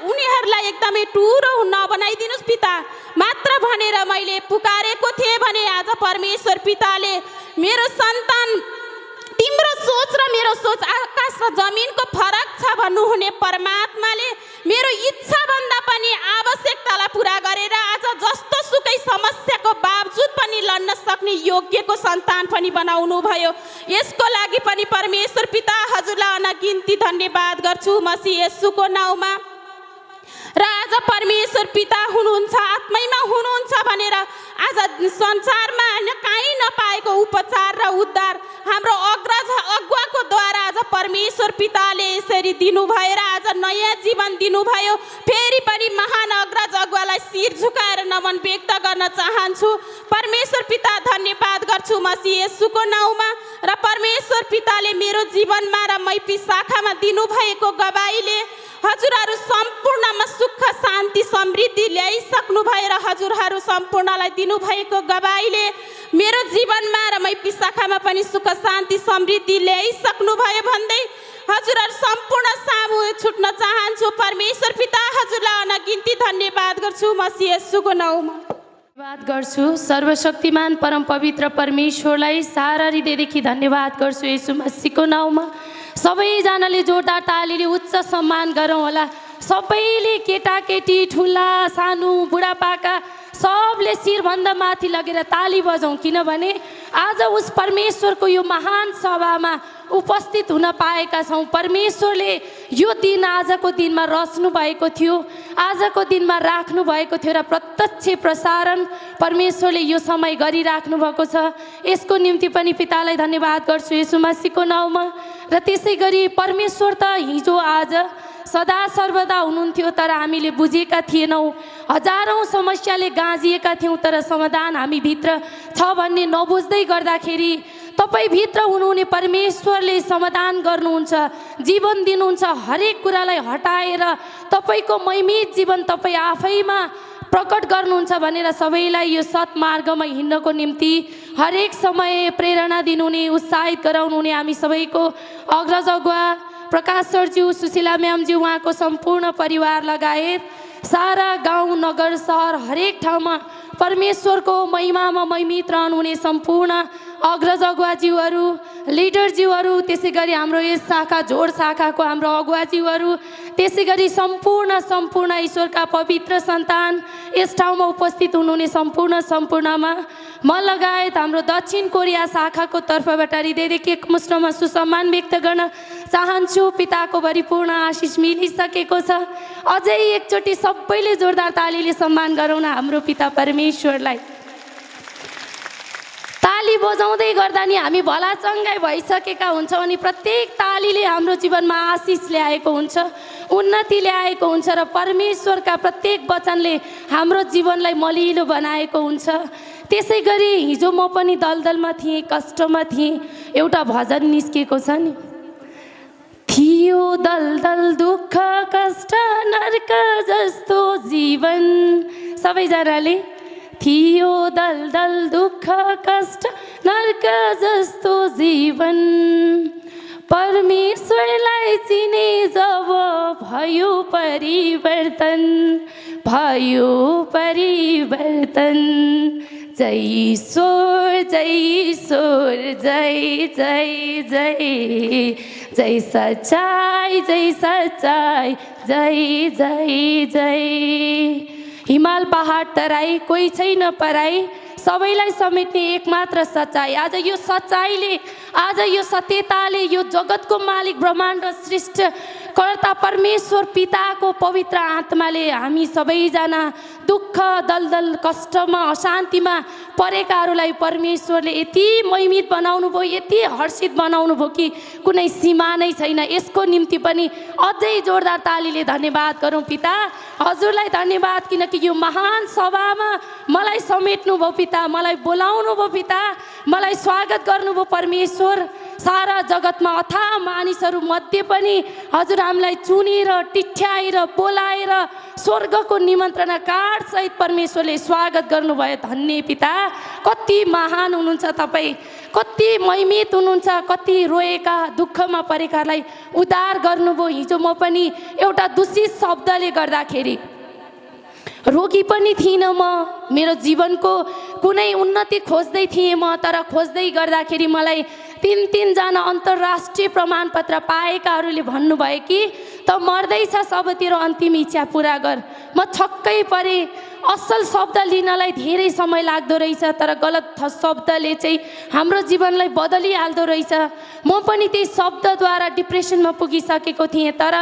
उनीहरूलाई एकदमै टुरो नबनाइदिनुहोस् पिता मात्र भनेर मैले पुकारेको थिएँ भने आज परमेश्वर पिताले मेरो सन्तान, तिम्रो सोच र मेरो सोच आकाश र जमिनको फरक छ भन्नुहुने परमात्माले मेरो इच्छाभन्दा पनि आवश्यकतालाई पुरा गरेर आज जस्तो सुकै समस्याको बावजुद पनि लड्न सक्ने योग्यको सन्तान पनि बनाउनु भयो। यसको लागि पनि परमेश्वर पिता हजुरलाई अनगिन्ती धन्यवाद गर्छु मसीह येशूको नाउँमा। र आज परमेश्वर पिता हुनुहुन्छ, आत्मैमा हुनुहुन्छ भनेर आज संसारमा कहीँ नपाएको उपचार र उद्धार हाम्रो अग्रज अगुवाको द्वारा आज परमेश्वर पिताले यसरी दिनुभयो र आज नयाँ जीवन दिनुभयो। फेरि पनि महान अग्रज अगुवालाई शिर झुकाएर नमन व्यक्त गर्न चाहन्छु। परमेश्वर पिता धन्यवाद गर्छु मसीह येशूको नाउँमा। र परमेश्वर पिताले मेरो जीवनमा र मैपी शाखामा दिनुभएको गवाईले हजुरहरू सम्पूर्णमा सुख शान्ति समृद्धि ल्याइसक्नु भयो र हजुरहरू सम्पूर्णलाई दिनुभएको गवाईले मेरो जीवनमा र मैपी शाखामा पनि सुख शान्ति समृद्धि ल्याइसक्नु भयो भन्दै हजुरहरू सम्पूर्ण सामु छुट्न चाहन्छु। परमेश्वर पिता हजुरलाई अनगिन्ती धन्यवाद गर्छु मसीह येशूको नाउँमा। धन्यवाद गर्छु सर्वशक्तिमान परम पवित्र परमेश्वरलाई सारा हृदयदेखि धन्यवाद गर्छु येशू मसीहको नाउँमा। सबैजनाले जोरदार तालीले उच्च सम्मान गरौँ होला। सबैले केटाकेटी ठुला सानो बुढापाका सबले शिरभन्दा माथि लगेर ताली बजाउँ, किनभने आज उस परमेश्वरको यो महान सभामा उपस्थित हुन पाएका छौँ। परमेश्वरले यो दिन आजको दिनमा रच्नु भएको थियो, आजको दिनमा राख्नु भएको थियो र प्रत्यक्ष प्रसारण परमेश्वरले यो समय गरिराख्नु भएको छ। यसको निम्ति पनि पितालाई धन्यवाद गर्छु येशू मसीहको नाउँमा। र त्यसै गरी परमेश्वर त हिजो आज सदा सर्वदा हुनुहुन्थ्यो, तर हामीले बुझेका थिएनौँ। हजारौँ समस्याले गाँजिएका थियौँ, तर समाधान हामीभित्र छ भन्ने नबुझ्दै गर्दाखेरि तपाईभित्र हुनुहुने परमेश्वरले समाधान गर्नुहुन्छ, जीवन दिनुहुन्छ। हरेक कुरालाई हटाएर तपाईँको महिमित जीवन तपाईँ आफैमा प्रकट गर्नुहुन्छ भनेर सबैलाई यो सत्मार्गमा हिँड्नको निम्ति हरेक समय प्रेरणा दिनुहुने, उत्साहित गराउनुहुने हामी सबैको अग्रज अगुवा प्रकाश सरज्यू, सुशीला म्यामज्यू, उहाँको सम्पूर्ण परिवार लगायत सारा गाउँ नगर सहर हरेक ठाउँमा परमेश्वरको महिमामा महिमित रहनुहुने सम्पूर्ण अग्रज अगुवाज्यूहरू, लिडरज्यूहरू, त्यसै गरी हाम्रो यस शाखा झोड शाखाको हाम्रो अगुवाज्यूहरू, त्यसै गरी सम्पूर्ण ईश्वरका पवित्र सन्तान यस ठाउँमा उपस्थित हुनुहुने सम्पूर्णमा म लगायत हाम्रो दक्षिण कोरिया शाखाको तर्फबाट हृदयदेखि एकमुष्टमा सुसम्मान व्यक्त गर्न चाहन्छु। पिताको परिपूर्ण आशिष मिलिसकेको छ। अझै एकचोटि सबैले जोरदार तालीले सम्मान गरौँ न हाम्रो पिता परमेश्वरलाई। ताली बजाउँदै गर्दा नि हामी भलाचङ्गाइ भइसकेका हुन्छौँ अनि प्रत्येक तालीले हाम्रो जीवनमा आशिष ल्याएको हुन्छ, उन्नति ल्याएको हुन्छ र परमेश्वरका प्रत्येक वचनले हाम्रो जीवनलाई मलिलो बनाएको हुन्छ। त्यसै गरी हिजो म पनि दलदलमा थिएँ, कष्टमा थिएँ। एउटा भजन निस्केको छ नि, थियो दलदल दुःख कष्ट नर्क जस्तो जीवन। सबैजनाले थियो दलदल दुःख कष्ट नर्क जस्तो जीवन, परमेश्वरलाई चिने जब भयो परिवर्तन, भयो परिवर्तन। जय ईश्वर जय ईश्वर जय जय जय, जय सच्चाई जय सच्चाई जय जय जय। हिमाल पहाड तराई कोही छैन पराई, सबैलाई समेट्ने एकमात्र सच्चाई। आज यो सच्चाईले, आज यो सत्यताले यो जगतको मालिक ब्रह्माण्ड सृष्ट कर्ता परमेश्वर पिताको पवित्र आत्माले हामी सबैजना दुःख दलदल कष्टमा अशान्तिमा परेकाहरूलाई परमेश्वरले यति महिमित बनाउनु भयो, यति हर्षित बनाउनु भयो कि कुनै सीमा नै छैन। यसको निम्ति पनि अझै जोरदार तालीले धन्यवाद गरौँ पिता। हजुरलाई धन्यवाद, किनकि यो महान सभामा मलाई समेट्नु भयो पिता, मलाई बोलाउनु भयो पिता, मलाई स्वागत गर्नुभयो परमेश्वर। सारा जगतमा अथाह मानिसहरू मध्ये पनि हजुर हामीलाई चुनेर टिठ्याएर बोलाएर स्वर्गको निमन्त्रणा कार्डसहित परमेश्वरले स्वागत गर्नुभयो। धन्य पिता, कति महान हुनुहुन्छ तपाईँ, कति महिमित हुनुहुन्छ, कति रोएका दुःखमा परेकालाई उद्धार गर्नुभयो। हिजो म पनि एउटा दूषित शब्दले गर्दाखेरि रोगी पनि थिइनँ म, मेरो जीवनको कुनै उन्नति खोज्दै थिएँ म, तर खोज्दै गर्दाखेरि मलाई तीन-तीनजना अन्तर्राष्ट्रिय प्रमाणपत्र पाएकाहरूले भन्नुभयो कि त मर्दैछ सब तेरो अन्तिम इच्छा पुरा गर। म छक्कै परेँ। असल शब्द लिनलाई धेरै समय लाग्दो रहेछ, तर गलत शब्दले चाहिँ हाम्रो जीवनलाई बदलिहाल्दो रहेछ। म पनि त्यही शब्दद्वारा डिप्रेसनमा पुगिसकेको थिएँ, तर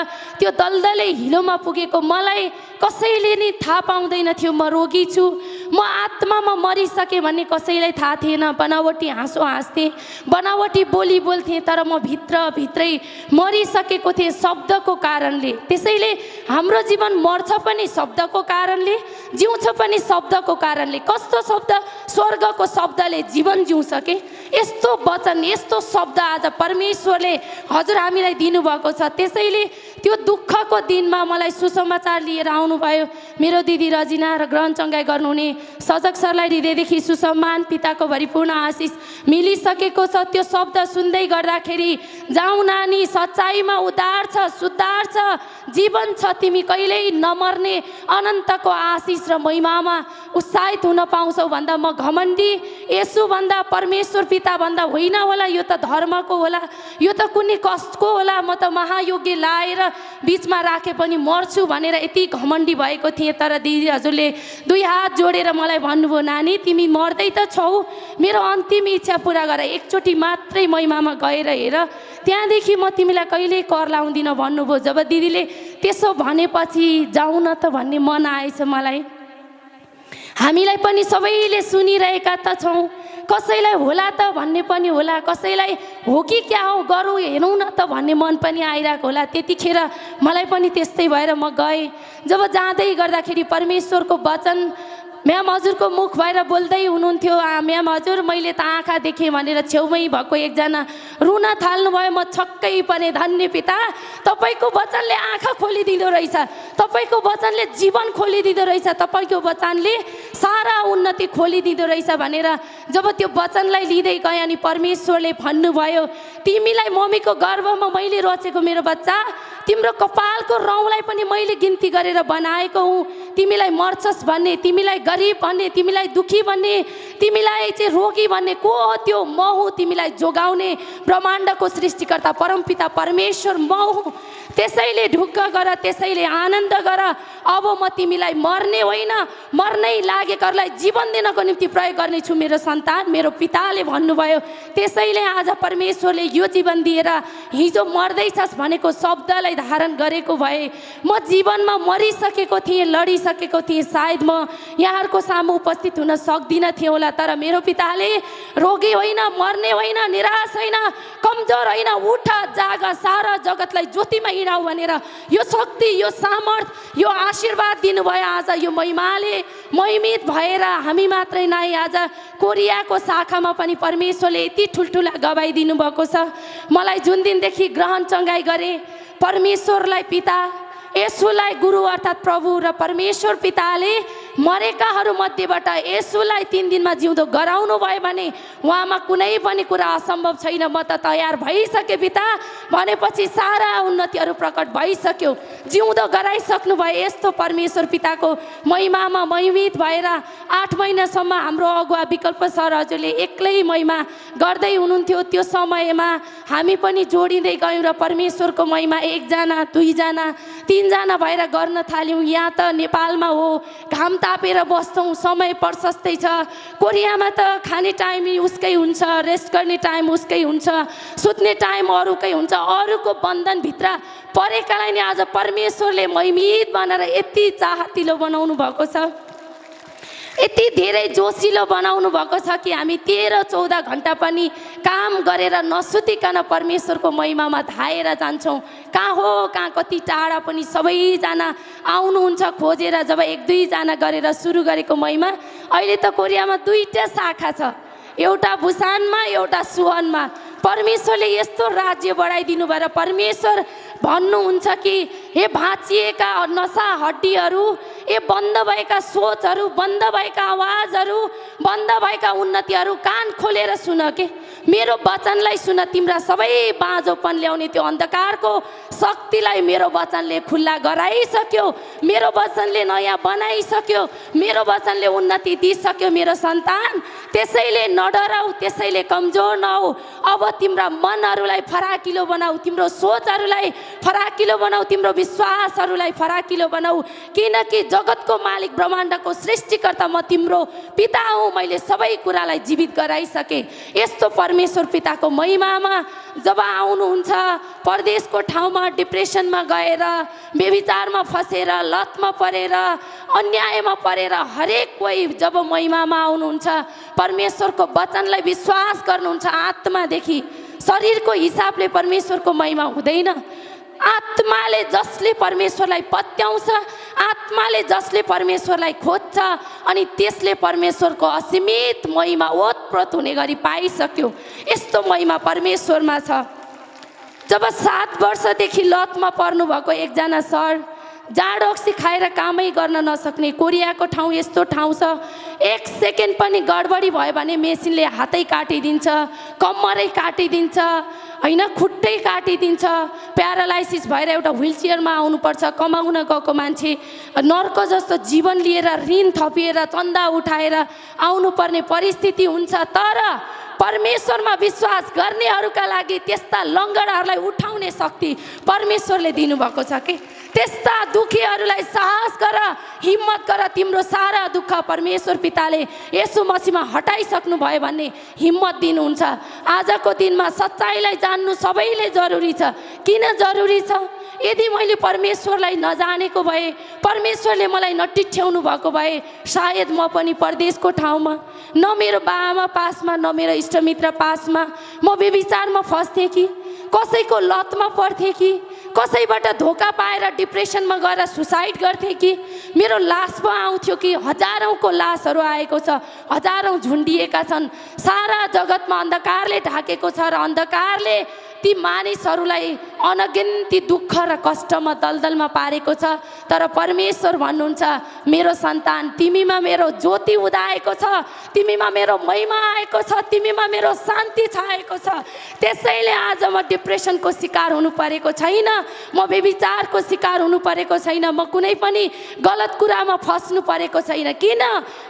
त्यो दलदलै हिलोमा पुगेको मलाई कसैले नि थाहा पाउँदैन थियो म रोगी छु, म आत्मामा मरिसकेँ भन्ने कसैलाई थाहा थिएन। बनावटी हाँसो हाँस्थेँ, बनावटी बोली बोल्थेँ, तर म भित्रै मरिसकेको थिएँ शब्दको कारणले। त्यसैले हाम्रो जीवन मर्छ पनि शब्दको कारणले, जिउँछ पनि शब्दको कारणले। कस्तो शब्द? स्वर्गको शब्दले जीवन जिउँछ के। यस्तो वचन, यस्तो शब्द आज परमेश्वरले हजुर हामीलाई दिनुभएको छ। त्यसैले त्यो दुःखको दिनमा मलाई सुसमाचार लिएर आउनुभयो मेरो दिदी रजिना र ग्रहण चङ्गाई गर्नुहुने सजग सरलाई हृदयदेखि सुसम्मान, पिताको भरिपूर्ण आशिष मिलिसकेको छ। त्यो शब्द सुन्दै गर्दाखेरि जाऊ नानी, सच्चाइमा उद्धार छ, सुधार छ, जीवन छ, तिमी कहिल्यै नमर्ने अनन्तको आशिष र महिमामा उत्साहित हुन पाउँछौ भन्दा म घमण्डी यसु भन्दा परमेश्वर पिता भन्दा होइन होला, यो त धर्मको होला, यो त कुनै कष्टको होला, म त महायोग्य लाएर बिचमा राखे पनि मर्छु भनेर यति घमण्डी भएको थिएँ। तर दिदी हजुरले दुई हात जोडेर मलाई भन्नुभयो, नानी तिमी मर्दै त छौ, मेरो अन्तिम इच्छा पुरा गर, एकचोटि मात्रै महिमामा गएर हेर, त्यहाँदेखि म तिमीलाई कहिल्यै कर लाउँदिनँ भन्नुभयो। जब दिदीले त्यसो भनेपछि जाउँ न त भन्ने मन आएछ मलाई। हामीलाई पनि सबैले सुनिरहेका त छौँ, कसैलाई होला त भन्ने पनि होला, कसैलाई हो कि क्या हो गरौँ हेरौँ न त भन्ने मन पनि आइरहेको होला। त्यतिखेर मलाई पनि त्यस्तै भएर म गएँ। जब जाँदै गर्दाखेरि परमेश्वरको वचन म्याम हजुरको मुख भएर बोल्दै हुनुहुन्थ्यो। म्याम हजुर मैले त आँखा देखेँ भनेर छेउमै भएको एकजना रुन थाल्नुभयो। म छक्कै परेँ। धन्य पिता, तपाईँको वचनले आँखा खोलिदिँदो रहेछ, तपाईँको वचनले जीवन खोलिदिँदो रहेछ, तपाईँको वचनले सारा उन्नति खोलिदिँदो रहेछ भनेर जब त्यो वचनलाई लिँदै गएँ अनि परमेश्वरले भन्नुभयो, तिमीलाई मम्मीको गर्भमा मैले रचेको मेरो बच्चा, तिम्रो कपालको रौँलाई पनि मैले गिन्ती गरेर बनाएको हुँ। तिमीलाई मर्छस् भन्ने, तिमीलाई गरिब भन्ने, तिमीलाई दुखी भन्ने, तिमीलाई चाहिँ रोगी भन्ने को हो? त्यो म हुँ। तिमीलाई जोगाउने ब्रह्माण्डको सृष्टिकर्ता परमपिता परमेश्वर म हुँ। त्यसैले ढुक्क गर, त्यसैले आनन्द गर। अब म तिमीलाई मर्ने होइन, मर्नै लागेकाहरूलाई जीवन दिनको निम्ति प्रयोग गर्नेछु मेरो सन्तान, मेरो पिताले भन्नुभयो। त्यसैले आज परमेश्वरले यो जीवन दिएर हिजो मर्दैछस् भनेको शब्दलाई धारण गरेको भए म जीवनमा मरिसकेको थिएँ, लडिसकेको थिएँ। सायद म यहाँहरूको सामु उपस्थित हुन सक्दिनँ थिएँ होला, तर मेरो पिताले रोगी होइन, मर्ने होइन, निराश होइन, कमजोर होइन, उठ जाग, सारा जगतलाई ज्योतिमा हिँडाऊ भनेर यो शक्ति, यो सामर्थ, यो आशीर्वाद दिनुभयो। आज यो महिमाले महिमित भएर हामी मात्रै नै, आज कोरियाको शाखामा पनि परमेश्वरले यति ठुल्ठुला गवाई दिनुभएको छ। मलाई जुन दिनदेखि ग्रहण चङ्गाई गरेँ, परमेश्वरलाई पिता, येशूलाई गुरु अर्थात् प्रभु र परमेश्वर पिताले मरेकाहरू मध्येबाट येशूलाई 3 दिनमा जिउँदो गराउनु भयो भने उहाँमा कुनै पनि कुरा असम्भव छैन। म त तयार भइसकेँ पिता भनेपछि सारा उन्नतिहरू प्रकट भइसक्यो, जिउँदो गराइसक्नु भयो। यस्तो परमेश्वर पिताको महिमामा महिमित भएर 8 महिनासम्म हाम्रो अगुवा विकल्प सर हजुरले एक्लै महिमा गर्दै हुनुहुन्थ्यो। त्यो समयमा हामी पनि जोडिँदै गयौँ र परमेश्वरको महिमा 1 जना, 2 जना, 3 जना भएर गर्न थाल्यौँ। यहाँ त नेपालमा हो, घाम तापेर बस्छौँ, समय प्रशस्तै छ। कोरियामा त खाने टाइम उसकै हुन्छ, रेस्ट गर्ने टाइम उसकै हुन्छ, सुत्ने टाइम अरूकै हुन्छ। अरूको बन्धनभित्र परेकालाई नि आज परमेश्वरले महिमित बनाएर यति चाहतिलो बनाउनु भएको छ। यति धेरै जोसिलो बनाउनु भएको छ कि हामी 13-14 घन्टा पनि काम गरेर नसुतिकन परमेश्वरको महिमामा धाएर जान्छौँ। कहाँ हो कहाँ कति टाढा पनि सबैजना आउनुहुन्छ खोजेर। जब 1-2 जना गरेर सुरु गरेको महिमा अहिले त कोरियामा 2टा शाखा छ, एउटा बुसानमा एउटा सुवनमा। परमेश्वरले यस्तो राज्य बढाइदिनु भएर परमेश्वर भन्नुहुन्छ कि हे भाँचिएका नसा हड्डीहरू, ए बन्द भएका सोचहरू, बन्द भएका आवाजहरू, बन्द भएका उन्नतिहरू कान खोलेर सुन के मेरो वचनलाई सुन। तिम्रा सबै बाँझोपन ल्याउने त्यो अन्धकारको शक्तिलाई मेरो वचनले खुल्ला गराइसक्यो, मेरो वचनले नयाँ बनाइसक्यो, मेरो वचनले उन्नति दिइसक्यो मेरो सन्तान। त्यसैले नडराऊ, त्यसैले कमजोर नहौ। अब तिम्रा मनहरूलाई फराकिलो बनाऊ, तिम्रो सोचहरूलाई फराकिलो बनाऊ, तिम्रो विश्वासहरूलाई फराकिलो बनाऊ। किनकि जगतको मालिक ब्रह्माण्डको सृष्टिकर्ता म तिम्रो पिता हुँ, मैले सबै कुरालाई जीवित गराइसकेँ। यस्तो परमेश्वर पिताको महिमामा जब आउनुहुन्छ, परदेशको ठाउँमा डिप्रेसनमा गएर, व्यभिचारमा फसेर, लतमा परेर, अन्यायमा परेर हरेक कोही जब महिमामा आउनुहुन्छ, परमेश्वरको वचनलाई विश्वास गर्नुहुन्छ, आत्मादेखि शरीरको हिसाबले परमेश्वरको महिमा हुँदैन। आत्माले जसले परमेश्वरलाई पत्याउँछ, आत्माले जसले परमेश्वरलाई खोज्छ, अनि त्यसले परमेश्वरको असीमित महिमा ओतप्रोत हुने गरी पाइसक्यो। यस्तो महिमा परमेश्वरमा छ। जब 7 वर्षदेखि लतमा पर्नुभएको एकजना सर, जाडो अक्सी खाएर कामै गर्न नसक्ने, कोरियाको ठाउँ यस्तो ठाउँ छ 1 सेकेन्ड पनि गडबडी भयो भने मेसिनले हातै काटिदिन्छ, कम्मरै काटिदिन्छ, होइन खुट्टै काटिदिन्छ। प्यारालाइसिस भएर एउटा व्हिल चेयरमा आउनुपर्छ। कमाउन गएको मान्छे नर्क जस्तो जीवन लिएर ऋण थपिएर चन्दा उठाएर आउनुपर्ने परिस्थिति हुन्छ। तर परमेश्वरमा विश्वास गर्नेहरूका लागि त्यस्ता लङ्गडाहरूलाई उठाउने शक्ति परमेश्वरले दिनुभएको छ कि त्यस्ता दुखीहरूलाई साहस गर, हिम्मत गर। तिम्रो सारा दुःख परमेश्वर पिताले येशू मसीहमा हटाइसक्नु भयो भन्ने हिम्मत दिनुहुन्छ। आजको दिनमा सच्चाइलाई जान्नु सबैले जरुरी छ। किन जरुरी छ? यदि मैले परमेश्वरलाई नजानेको भए, परमेश्वरले मलाई नटिठ्याउनु भएको भए, सायद म पनि परदेशको ठाउँमा, न मेरो बाआमा पासमा, न मेरो इष्टमित्र पासमा, म व्यभिचारमा फस्थेँ कि, कसैको लतमा पर्थेँ कि, कसैबाट धोका पाएर डिप्रेसनमा गएर सुसाइड गर्थेँ कि, मेरो लास पो आउँथ्यो कि। हजारौँको लासहरू आएको छ, हजारौँ झुन्डिएका छन्। सारा जगतमा अन्धकारले ढाकेको छ र अन्धकारले ती मानिसहरूलाई अनगिन्ती दुःख र कष्टमा दलदलमा पारेको छ। तर परमेश्वर भन्नुहुन्छ, मेरो सन्तान, तिमीमा मेरो ज्योति उदाएको छ, तिमीमा मेरो महिमा आएको छ, तिमीमा मेरो शान्ति छाएको छ। त्यसैले आज म डिप्रेसनको शिकार हुनु परेको छैन, म व्यभिचारको शिकार हुनु परेको छैन, म कुनै पनि गलत कुरामा फस्नु परेको छैन। किन?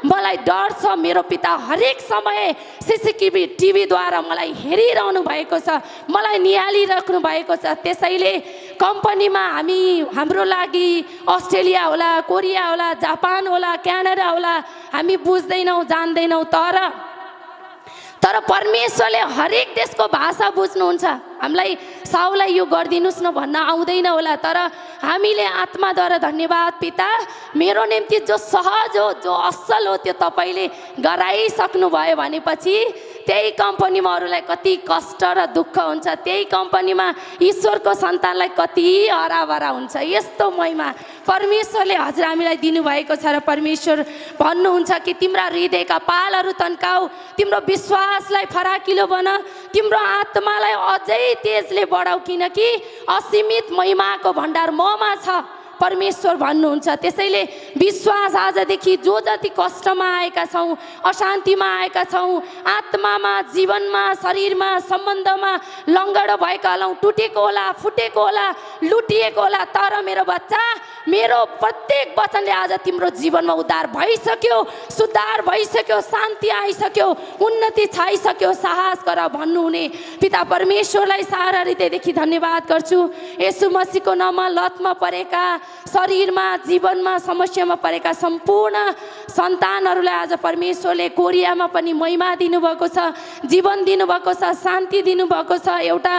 मलाई डर छ। मेरो पिता हरेक समय CCTV टिभीद्वारा मलाई हेरिरहनु भएको छ, मलाई निहालिराख्नु भएको छ। त्यसैले कम्पनीमा हाम्रो लागि अस्ट्रेलिया होला, कोरिया होला, जापान होला, क्यानाडा होला, हामी बुझ्दैनौँ, जान्दैनौँ। तर परमेश्वरले हरेक देशको भाषा बुझ्नुहुन्छ। हामीलाई साउलाई यो गरिदिनुहोस् न भन्न आउँदैन होला, तर हामीले आत्माद्वारा धन्यवाद पिता, मेरो निम्ति जो सहज हो, जो असल हो, त्यो तपाईँले गराइसक्नु भयो भनेपछि त्यही कम्पनीमा अरूलाई कति कष्ट र दुःख हुन्छ, त्यही कम्पनीमा ईश्वरको सन्तानलाई कति हराभरा हुन्छ। यस्तो महिमा परमेश्वरले हजुर हामीलाई दिनुभएको छ। र परमेश्वर भन्नुहुन्छ कि तिम्रा हृदयका पालहरू तन्काऊ, तिम्रो विश्वासलाई फराकिलो बना, तिम्रो आत्मालाई अझै तेजले बढाऊ, किनकि असीमित महिमाको भण्डार ममा छ परमेश्वर भन्नुहुन्छ। त्यसैले विश्वास आजदेखि जो जति कष्टमा आएका छौँ, अशान्तिमा आएका छौँ, आत्मामा, जीवनमा, शरीरमा, सम्बन्धमा लङ्गडो भएका होलाौँ, टुटेको होला, फुटेको होला, लुटिएको होला, तर मेरो बच्चा, मेरो प्रत्येक वचनले आज तिम्रो जीवनमा उद्धार भइसक्यो, सुधार भइसक्यो, शान्ति आइसक्यो, उन्नति छाइसक्यो। साहस गर भन्नुहुने पिता परमेश्वरलाई सारा हृदयदेखि धन्यवाद गर्छु। येशू मसीहको नाममा लतमा परेका, शरीरमा, जीवनमा समस्यामा परेका सम्पूर्ण सन्तानहरूलाई आज परमेश्वरले कोरियामा पनि महिमा दिनुभएको छ, जीवन दिनुभएको छ, शान्ति दिनुभएको छ, एउटा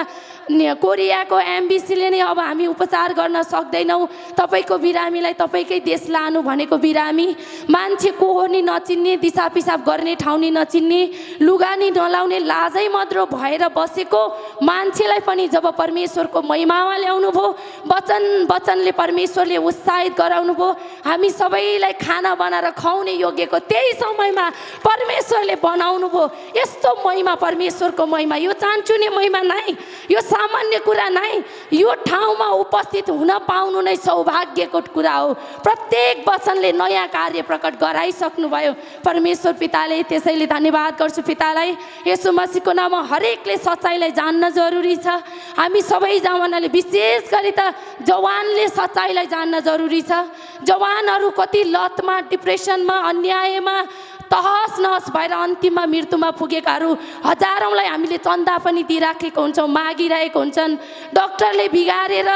कोरियाको एम्बेसीले नै अब हामी उपचार गर्न सक्दैनौँ, तपाईँको बिरामीलाई तपाईँकै देश लानु भनेको बिरामी मान्छे को हो नि नचिन्ने, दिसा पिसाब गर्ने ठाउँ नि नचिन्ने, लुगा नि नलाउने लाजै मद्रो भएर बसेको मान्छेलाई पनि जब परमेश्वरको महिमामा ल्याउनु भयो, वचनले परमेश्वरले उत्साहित गराउनु भयो, हामी सबैलाई खाना बनाएर खुवाउने योग्यको त्यही समयमा परमेश्वरले बनाउनु भयो। यस्तो महिमा परमेश्वरको महिमा, यो चान्चुने महिमा नै, यो सामान्य कुरा नै, यो ठाउँमा उपस्थित हुन पाउनु नै सौभाग्यको कुरा हो। प्रत्येक वचनले नयाँ कार्य प्रकट गराइसक्नुभयो परमेश्वर पिताले। त्यसैले धन्यवाद गर्छु पितालाई। यसो मसीहको नाममा हरेकले सच्चाइलाई जान्न जरुरी छ। हामी सबैजनाले विशेष गरी त जवानले सच्चाइलाई जान्न जरुरी छ। जवानहरू कति लतमा, डिप्रेसनमा, अन्यायमा तहस नहस भएर अन्तिममा मृत्युमा पुगेकाहरू हजारौँलाई हामीले चन्दा पनि दिइराखेको हुन्छौँ, मागिरहेको हुन्छन्। डक्टरले बिगारेर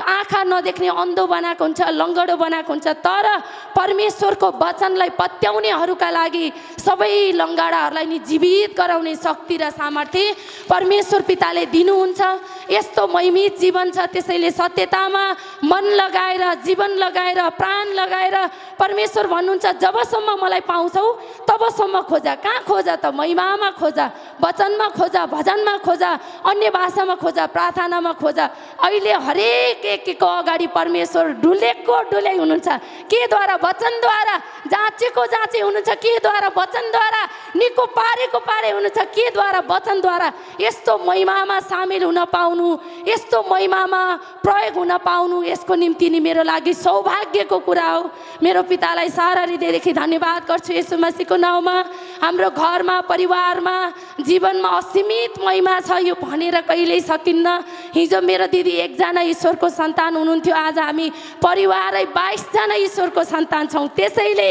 आँखा नदेख्ने अन्धो बनाएको हुन्छ, लङ्गडो बनाएको हुन्छ, तर परमेश्वरको वचनलाई पत्याउनेहरूका लागि सबै लङ्गडाहरूलाई नि जीवित गराउने शक्ति र सामर्थ्य परमेश्वर पिताले दिनुहुन्छ। यस्तो महिमित जीवन छ। त्यसैले सत्यतामा मन लगाएर, जीवन लगाएर, प्राण लगाएर परमेश्वर भन्नुहुन्छ जबसम्म मलाई पाउँछौ तबसम्म खोजा। कहाँ खोजा त? महिमामा खोजा, वचनमा खोजा, भजनमा खोजा, अन्य भाषामा खोजा, प्रार्थनामा खोजा। अहिले हरेक एकको अगाडि परमेश्वर डुलेको डुलै हुनुहुन्छ। केद्वारा? वचनद्वारा। जाँचेको जाँचे हुनुहुन्छ। केद्वारा? वचनद्वारा। निको पारेको पारे हुनुहुन्छ। केद्वारा? वचनद्वारा। यस्तो महिमामा सामेल हुन पाउनु, यस्तो महिमामा प्रयोग हुन पाउनु, यसको निम्ति नि मेरो लागि सौभाग्यको कुरा हो। मेरो पितालाई सारा हृदयदेखि धन्यवाद गर्छु येशू मसीहको नाउँमा। हाम्रो घरमा, परिवारमा, जीवनमा असीमित महिमा छ, यो भनेर कहिल्यै सकिन्न। हिजो मेरो दिदी एकजना ईश्वरको सन्तान हुनुहुन्थ्यो, आज हामी परिवारै 22 जना ईश्वरको सन्तान छौँ। त्यसैले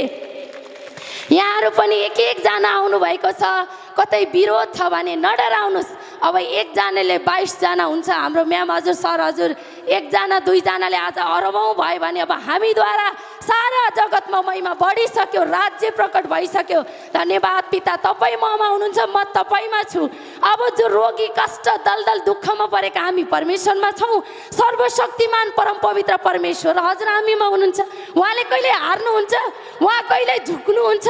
यहाँहरू पनि एक एकजना आउनुभएको छ। कतै विरोध छ भने नडराउनुहोस्। अब एकजनाले 22 जना हुन्छ। हाम्रो म्याम हजुर, सर हजुर, एकजना दुईजनाले आज अरबौँ भयो भने अब हामीद्वारा सारा जगतमा महिमा बढिसक्यो, राज्य प्रकट भइसक्यो। धन्यवाद पिता, तपाईँ ममा हुनुहुन्छ, म तपाईँमा छु। अब जो रोगी, कष्ट, दलदल, दुःखमा परेका हामी परमेश्वरमा छौँ। सर्वशक्तिमान परम पवित्र परमेश्वर हजुर हामीमा हुनुहुन्छ। उहाँले कहिल्यै हार्नुहुन्छ, उहाँ कहिल्यै झुक्नुहुन्छ,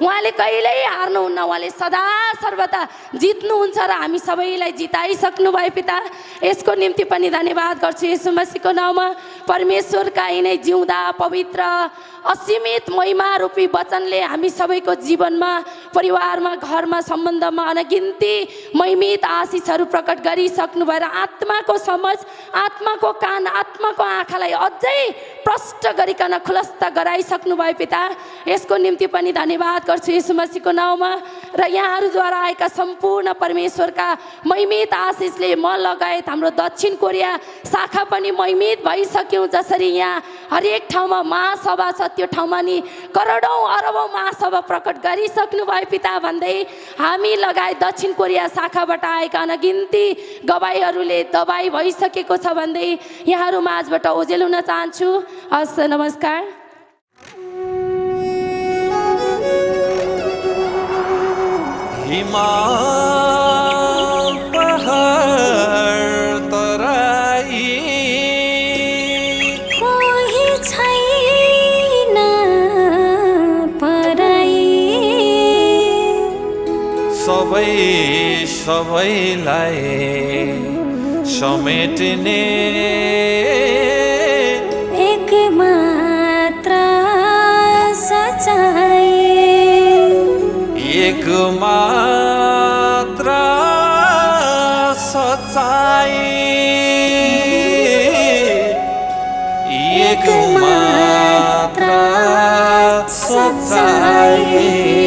उहाँले कहिल्यै हार्नुहुन्न। उहाँले सदा सर्वदा जित्नुहुन्छ र हामी सबैलाई जिताइसक्नु भयो पिता। यसको निम्ति पनि धन्यवाद गर्छु येशू मसीहको नाउँमा। परमेश्वरका यिनै जिउँदा पवित्र असीमित महिमा रूपी वचनले हामी सबैको जीवनमा, परिवारमा, घरमा, सम्बन्धमा अनगिन्ती महिमित आशिषहरू प्रकट गरिसक्नु भएर आत्माको समझ, आत्माको कान, आत्माको आँखालाई अझै प्रष्ट गरिकन खुलस्त गराइसक्नु भयो पिता। यसको निम्ति पनि धन्यवाद गर्छु येशू मसीहको नाउँमा। र यहाँहरूद्वारा आएका सम्पूर्ण परमेश्वरका महिमित आशिषले म लगायत हाम्रो दक्षिण कोरिया शाखा पनि महिमित भइसक्यौँ। जसरी यहाँ हरेक ठाउँमा महासभा छ, त्यो ठाउँमा नि करोडौँ अरबौँ महासभा प्रकट गरिसक्नु भयो पिता भन्दै हामी लगायत दक्षिण कोरिया शाखाबाट आएका अनगिन्ती गवाईहरूले दबाई भइसकेको छ भन्दै यहाँहरू माझबाट ओजेल हुन चाहन्छु। हस्, नमस्कार। हिमाल पहाड तराई कोही छैन पराई, सबै सबैलाई समेट्ने एक मात्र सच्चाई, एक मात्र सच्चाई, एक मात्र सच्चाई।